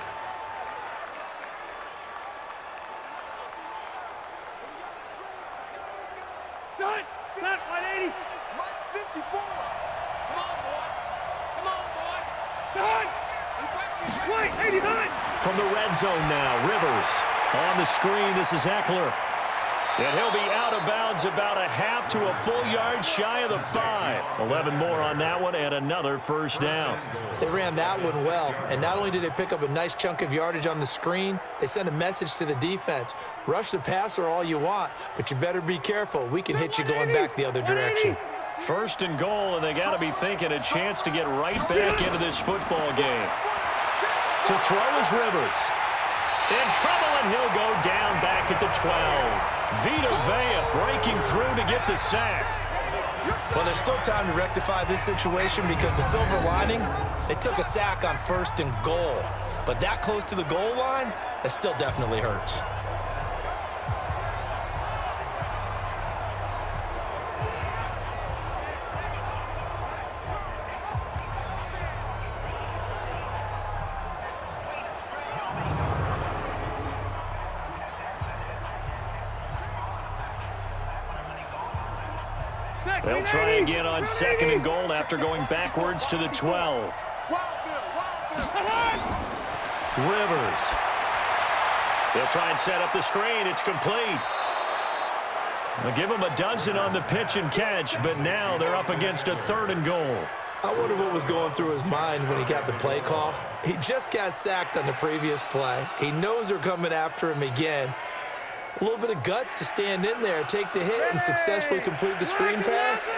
Set 180. Mike 54. Come on, boy. Come on, boy. Done. Wait, 89. From the red zone now, Rivers. On the screen, this is Eckler. And he'll be out of bounds about a half to a full yard shy of the 5. 11 more on that one and another first down. They ran that one well, and not only did they pick up a nice chunk of yardage on the screen, they sent a message to the defense. Rush the passer all you want, but you better be careful. We can hit you going back the other direction. 1st and goal, and they got to be thinking a chance to get right back into this football game. To throw is Rivers. In trouble, and he'll go down back at the 12. Vita Vea breaking through to get the sack. Well, there's still time to rectify this situation because the silver lining, they took a sack on 1st and goal. But that close to the goal line, that still definitely hurts. They'll try again on 2nd and goal after going backwards to the 12. Rivers. They'll try and set up the screen. It's complete. They'll give them a dozen on the pitch and catch, but now they're up against a 3rd and goal. I wonder what was going through his mind when he got the play call. He just got sacked on the previous play. He knows they're coming after him again. A little bit of guts to stand in there, take the hit, and successfully complete the screen pass.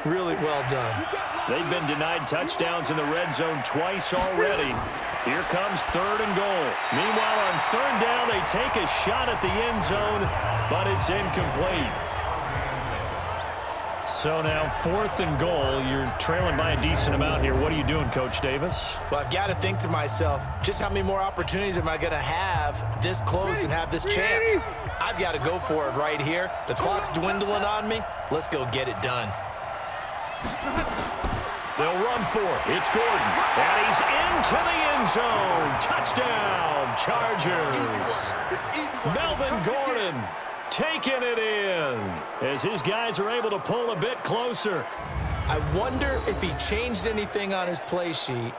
Really well done. They've been denied touchdowns in the red zone twice already. Here comes 3rd and goal. Meanwhile, on 3rd down, they take a shot at the end zone, but it's incomplete. So now 4th and goal. You're trailing by a decent amount here. What are you doing, Coach Davis? Well, I've got to think to myself, just how many more opportunities am I going to have this close and have this chance? I've got to go for it right here. The clock's dwindling on me. Let's go get it done. They'll run for it. It's Gordon. And he's into the end zone. Touchdown, Chargers. Melvin Gordon taking it in as his guys are able to pull a bit closer. I wonder if he changed anything on his play sheet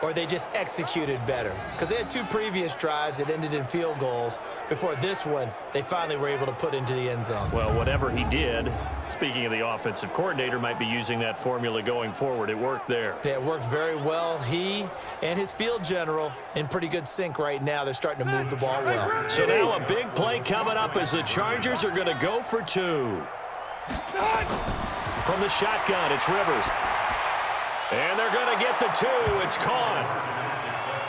or they just executed better. Because they had 2 previous drives that ended in field goals. Before this one, they finally were able to put into the end zone. Well, whatever he did, speaking of the offensive coordinator, might be using that formula going forward. It worked there. Yeah, it worked very well. He and his field general in pretty good sync right now. They're starting to move the ball well. So now a big play coming up as the Chargers are going to go for 2. From the shotgun, it's Rivers. And they're going to get the 2. It's caught.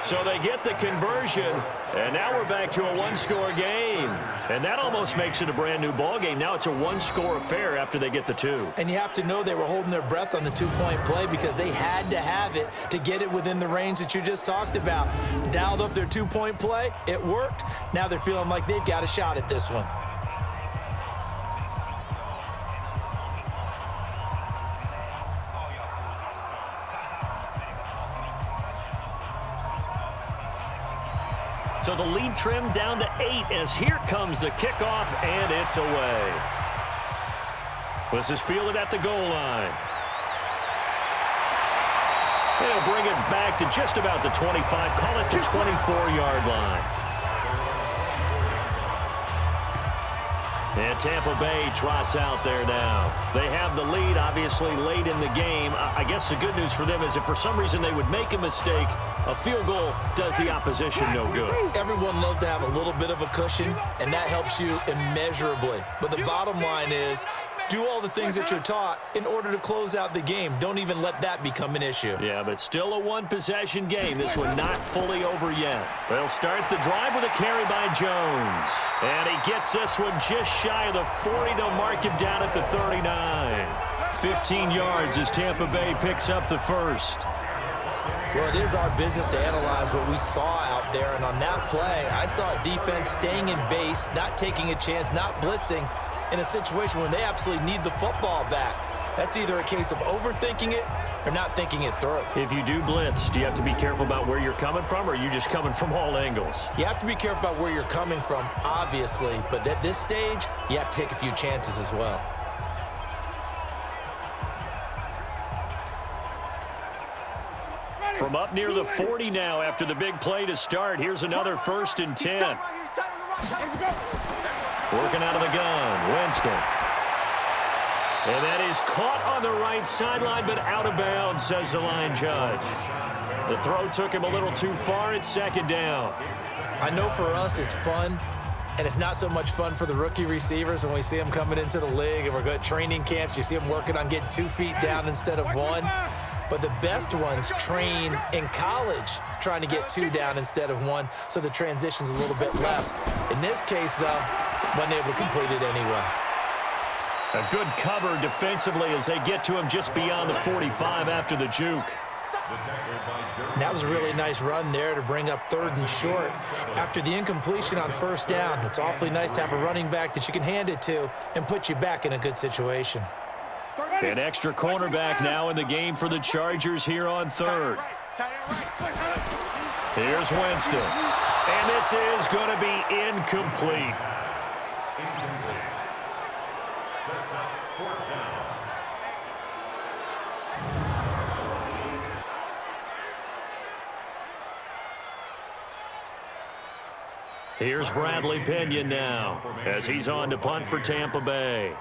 So they get the conversion, and now we're back to a 1-score game. And that almost makes it a brand-new ball game. Now it's a 1-score affair after they get the 2. And you have to know they were holding their breath on the 2-point play because they had to have it to get it within the range that you just talked about. Dialed up their 2-point play. It worked. Now they're feeling like they've got a shot at this one. So the lead trimmed down to 8 as here comes the kickoff, and it's away. This is fielded at the goal line. They'll bring it back to just about the 25, call it the 24-yard line. And Tampa Bay trots out there now. They have the lead, obviously, late in the game. I guess the good news for them is if for some reason they would make a mistake, a field goal does the opposition no good. Everyone loves to have a little bit of a cushion, and that helps you immeasurably. But the bottom line is, do all the things that you're taught in order to close out the game. Don't even let that become an issue. Yeah, but still a one-possession game. This one not fully over yet. They'll start the drive with a carry by Jones. And he gets this one just shy of the 40. They'll mark him down at the 39. 15 yards as Tampa Bay picks up the first. Well, it is our business to analyze what we saw out there. And on that play, I saw a defense staying in base, not taking a chance, not blitzing, in a situation where they absolutely need the football back. That's either a case of overthinking it or not thinking it through. If you do blitz, do you have to be careful about where you're coming from, or are you just coming from all angles? You have to be careful about where you're coming from, obviously, but at this stage, you have to take a few chances as well. From up near the 40 now after the big play to start, here's another 1st and 10. Working out of the gun, Winston. And that is caught on the right sideline, but out of bounds, says the line judge. The throw took him a little too far. It's 2nd down. I know for us it's fun, and it's not so much fun for the rookie receivers when we see them coming into the league and we're going to training camps. You see them working on getting 2 feet down instead of 1. But the best ones train in college trying to get 2 down instead of 1, so the transition's a little bit less. In this case, though, wasn't able to complete it anyway. A good cover defensively as they get to him just beyond the 45 after the juke. And that was a really nice run there to bring up 3rd and short. After the incompletion on 1st down, it's awfully nice to have a running back that you can hand it to and put you back in a good situation. An extra cornerback now in the game for the Chargers here on 3rd. Here's Winston. And this is going to be incomplete. Sets up 4th down. Here's Bradley Pinion now as he's on to punt for Tampa Bay.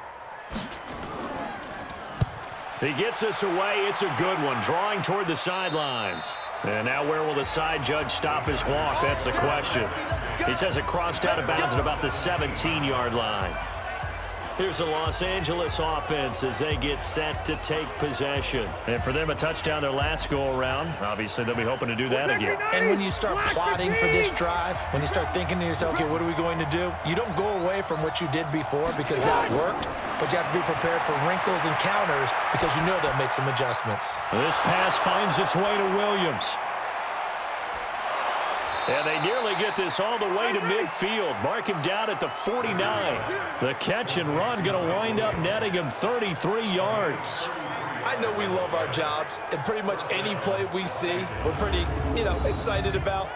He gets this away. It's a good one, drawing toward the sidelines. And now where will the side judge stop his walk? That's the question. He says it crossed out of bounds at about the 17-yard line. Here's the Los Angeles offense as they get set to take possession. And for them, a touchdown their last go-around. Obviously, they'll be hoping to do that again. And when you start plotting for this drive, when you start thinking to yourself, okay, what are we going to do? You don't go away from what you did before because that worked, but you have to be prepared for wrinkles and counters because you know they'll make some adjustments. This pass finds its way to Williams. And they nearly get this all the way to midfield. Mark him down at the 49. The catch and run going to wind up netting him 33 yards. I know we love our jobs, and pretty much any play we see, we're pretty, excited about.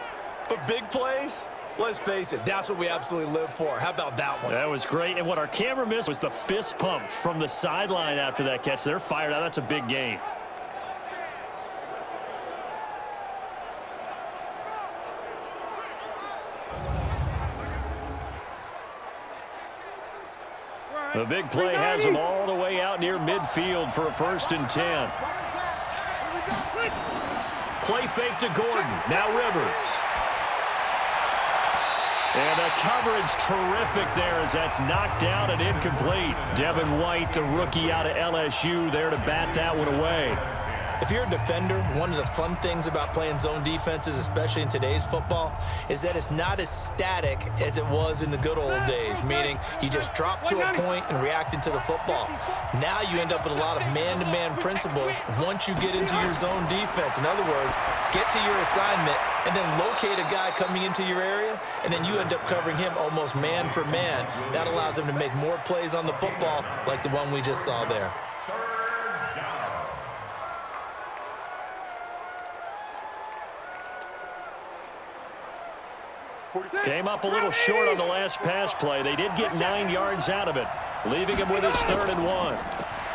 But big plays, let's face it, that's what we absolutely live for. How about that one? That was great. And what our camera missed was the fist pump from the sideline after that catch. They're fired out. That's a big gain. The big play has them all the way out near midfield for a 1st and 10. Play fake to Gordon. Now Rivers. And the coverage terrific there as that's knocked down and incomplete. Devin White, the rookie out of LSU, there to bat that one away. If you're a defender, one of the fun things about playing zone defenses, especially in today's football, is that it's not as static as it was in the good old days, meaning you just dropped to a point and reacted to the football. Now you end up with a lot of man-to-man principles once you get into your zone defense. In other words, get to your assignment and then locate a guy coming into your area, and then you end up covering him almost man for man. That allows him to make more plays on the football like the one we just saw there. Came up a little short on the last pass play. They did get 9 yards out of it, leaving him with his 3rd and 1.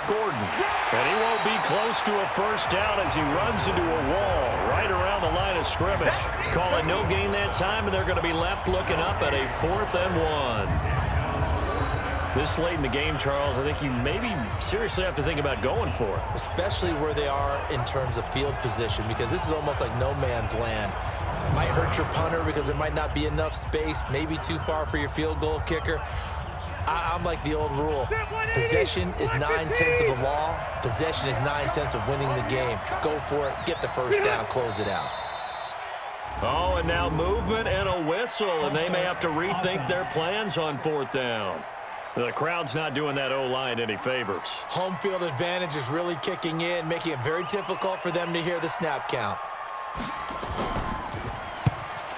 Gordon, and he won't be close to a 1st down as he runs into a wall right around the line of scrimmage. Call it no gain that time, and they're going to be left looking up at a 4th and 1. This late in the game, Charles, I think you maybe seriously have to think about going for it. Especially where they are in terms of field position, because this is almost like no man's land. Might hurt your punter because there might not be enough space, maybe too far for your field goal kicker. I'm like the old rule. Possession is 9/10 of the law. Possession is 9/10 of winning the game. Go for it. Get the 1st down. Close it out. Oh, and now movement and a whistle, and they may have to rethink their plans on 4th down. The crowd's not doing that O-line any favors. Home field advantage is really kicking in, making it very difficult for them to hear the snap count.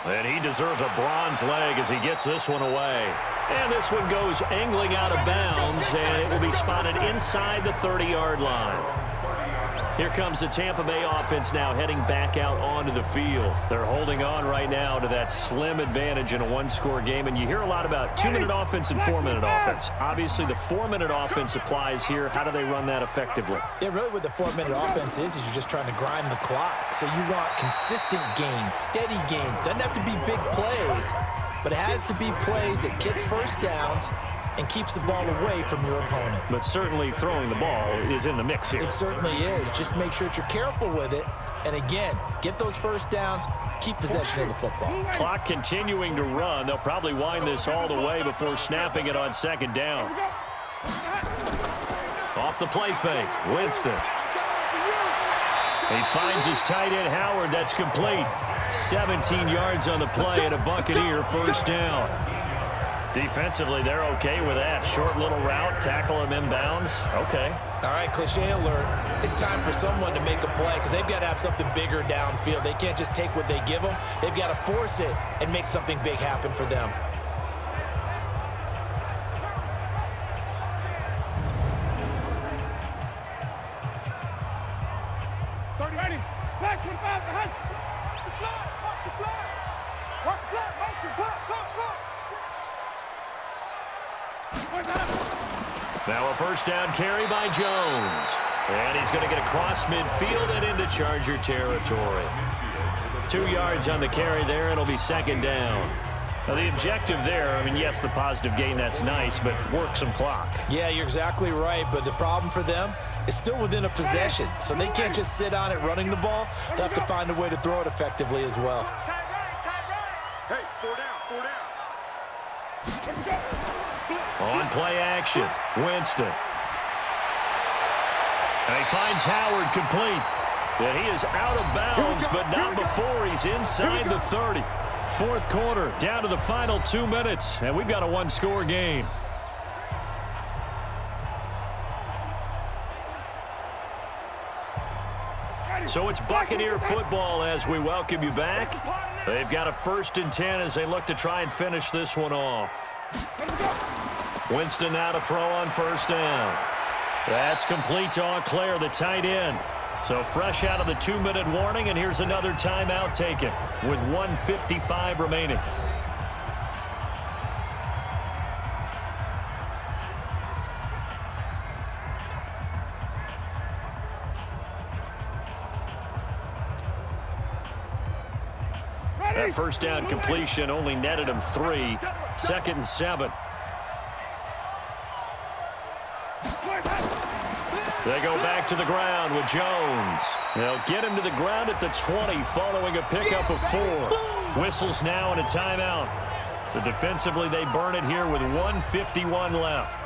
And he deserves a bronze leg as he gets this one away. And this one goes angling out of bounds, and it will be spotted inside the 30-yard line. Here comes the Tampa Bay offense now heading back out onto the field. They're holding on right now to that slim advantage in a 1-score game, and you hear a lot about 2-minute offense and 4-minute offense. Obviously, the 4-minute offense applies here. How do they run that effectively? Yeah, really what the 4-minute offense is you're just trying to grind the clock. So you want consistent gains, steady gains. Doesn't have to be big plays, but it has to be plays that gets 1st downs and keeps the ball away from your opponent. But certainly throwing the ball is in the mix here. It certainly is. Just make sure that you're careful with it. And again, get those 1st downs, keep possession of the football. Clock continuing to run. They'll probably wind this all the way before snapping it on 2nd down. Off the play fake, Winston. He finds his tight end, Howard. That's complete. 17 yards on the play and a Buccaneer 1st down. Defensively, they're okay with that. Short little route, tackle him inbounds. Okay. All right, cliche alert. It's time for someone to make a play because they've got to have something bigger downfield. They can't just take what they give them. They've got to force it and make something big happen for them. Back 25 behind. Watch the flag. Watch the flag. Watch the flag. Motion. Now a first down carry by Jones. And he's going to get across midfield and into Charger territory. 2 yards on the carry there. It'll be second down. Now the objective there, I mean, yes, the positive gain, that's nice, but work some clock. Yeah, you're exactly right, but the problem for them is still within a possession, so they can't just sit on it running the ball. They'll have to find a way to throw it effectively as well. Hey, 4 down. On play action, Winston. And he finds Howard complete. And he is out of bounds, but not before he's inside the 30. Fourth quarter, down to the final 2 minutes, and we've got a one-score game. So it's Buccaneer football as we welcome you back. They've got a 1st and 10 as they look to try and finish this one off. Winston now to throw on first down. That's complete to Auclair, the tight end. So fresh out of the 2-minute warning, and here's another timeout taken with 1:55 remaining. That first down completion only netted him 3. 2nd and 7. They go back to the ground with Jones. They'll get him to the ground at the 20 following a pickup of 4. Whistles now and a timeout. So defensively they burn it here with 1:51 left.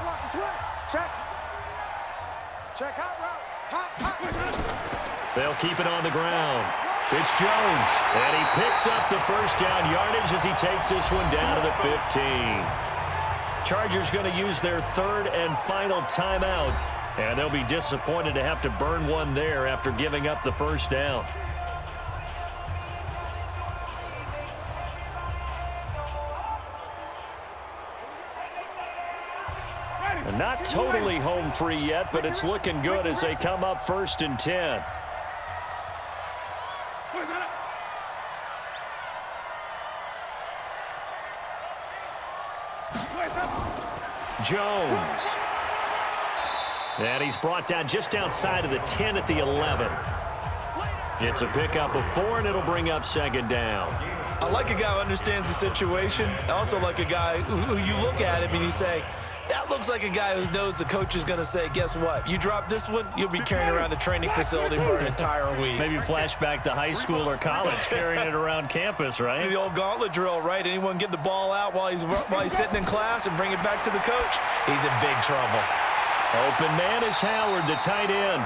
Watch the twist. Check. Check hot route. Hot. They'll keep it on the ground. It's Jones, and he picks up the first down yardage as he takes this one down to the 15. Chargers going to use their 3rd and final timeout, and they'll be disappointed to have to burn one there after giving up the first down. And not totally home free yet, but it's looking good as they come up 1st and 10. Jones. And he's brought down just outside of the 10 at the 11. It's a pickup of 4, and it'll bring up 2nd down. I like a guy who understands the situation. I also like a guy who you look at him and you say, that looks like a guy who knows the coach is going to say, guess what? You drop this one, you'll be carrying around the training facility for an entire week. Maybe flashback to high school or college, carrying it around campus, right? The old gauntlet drill, right? Anyone get the ball out while he's sitting in class and bring it back to the coach? He's in big trouble. Open man is Howard, the tight end.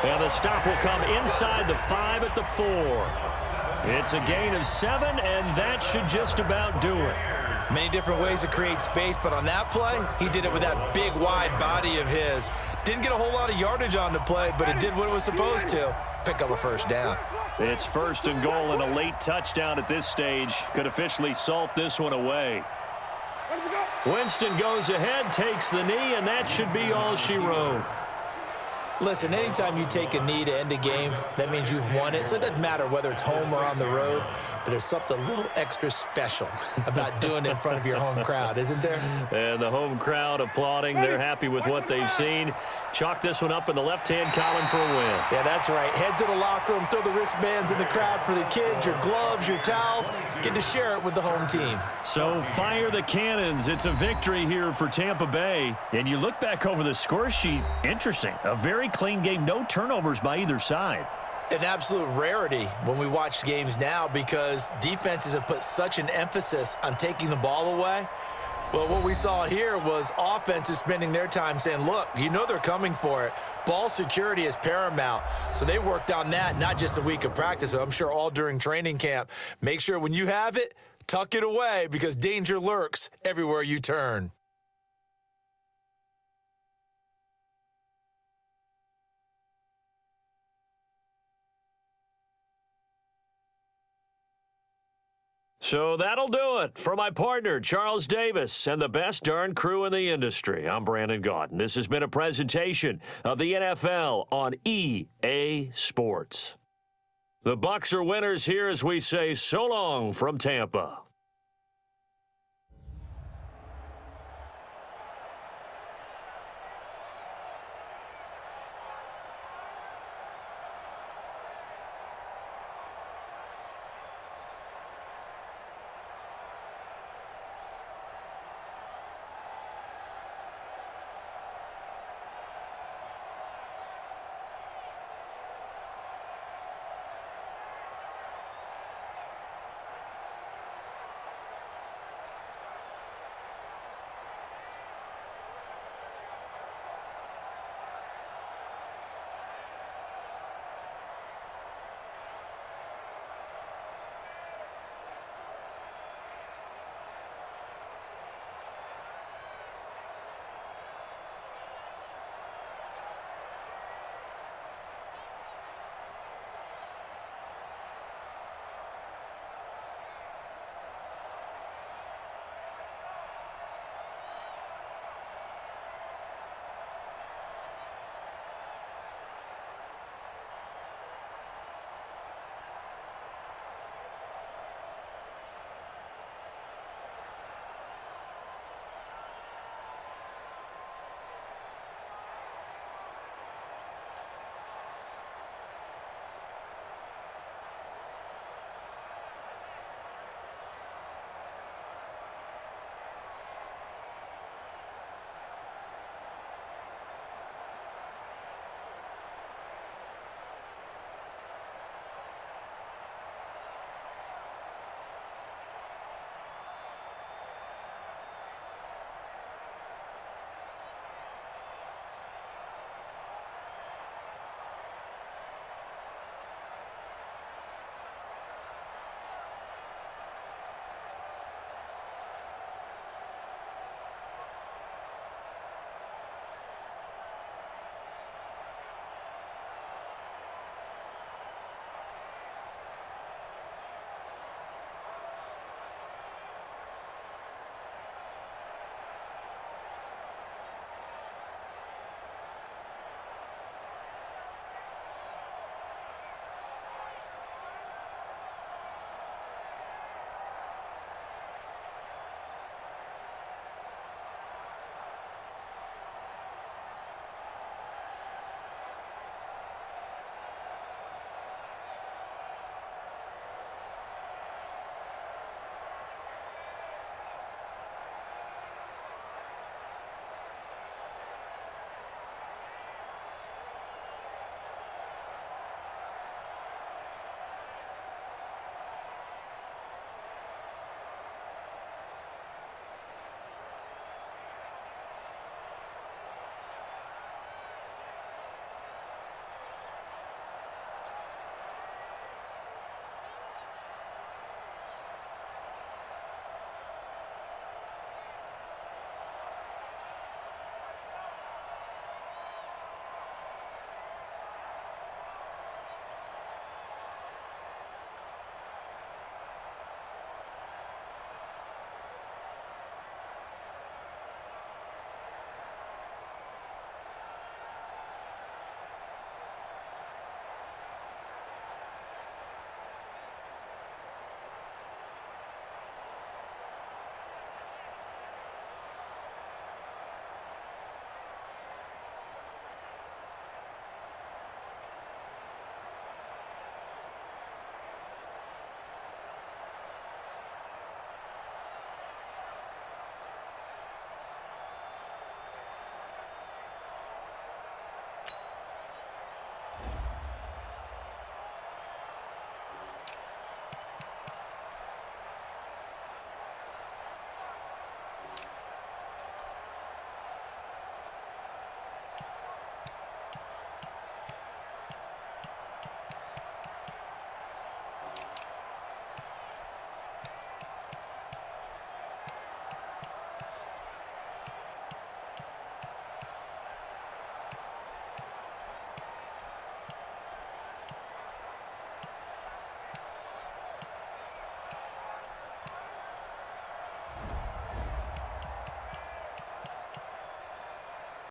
And the stop will come inside the 5 at the 4. It's a gain of 7, and that should just about do it. Many different ways to create space, but on that play, he did it with that big, wide body of his. Didn't get a whole lot of yardage on the play, but it did what it was supposed to. Pick up a first down. It's 1st and goal, and a late touchdown at this stage could officially salt this one away. Winston goes ahead, takes the knee, and that should be all she wrote. Listen, anytime you take a knee to end a game, that means you've won it. So it doesn't matter whether it's home or on the road, but there's something a little extra special about doing it in front of your home crowd, isn't there? And the home crowd applauding. They're happy with what they've seen. Chalk this one up in the left-hand column for a win. Yeah, that's right. Head to the locker room, throw the wristbands in the crowd for the kids, your gloves, your towels. Get to share it with the home team. So fire the cannons. It's a victory here for Tampa Bay. And you look back over the score sheet, interesting. A very clean game, no turnovers by either side. an absolute rarity when we watch games now because defenses have put such an emphasis on taking the ball away. Well, what we saw here was offenses spending their time saying, look, you know they're coming for it. Ball security is paramount. So they worked on that, not just a week of practice, but I'm sure all during training camp. Make sure when you have it, tuck it away because danger lurks everywhere you turn. So that'll do it for my partner, Charles Davis, and the best darn crew in the industry. I'm Brandon Gaudin. This has been a presentation of the NFL on EA Sports. The Bucs are winners here as we say so long from Tampa.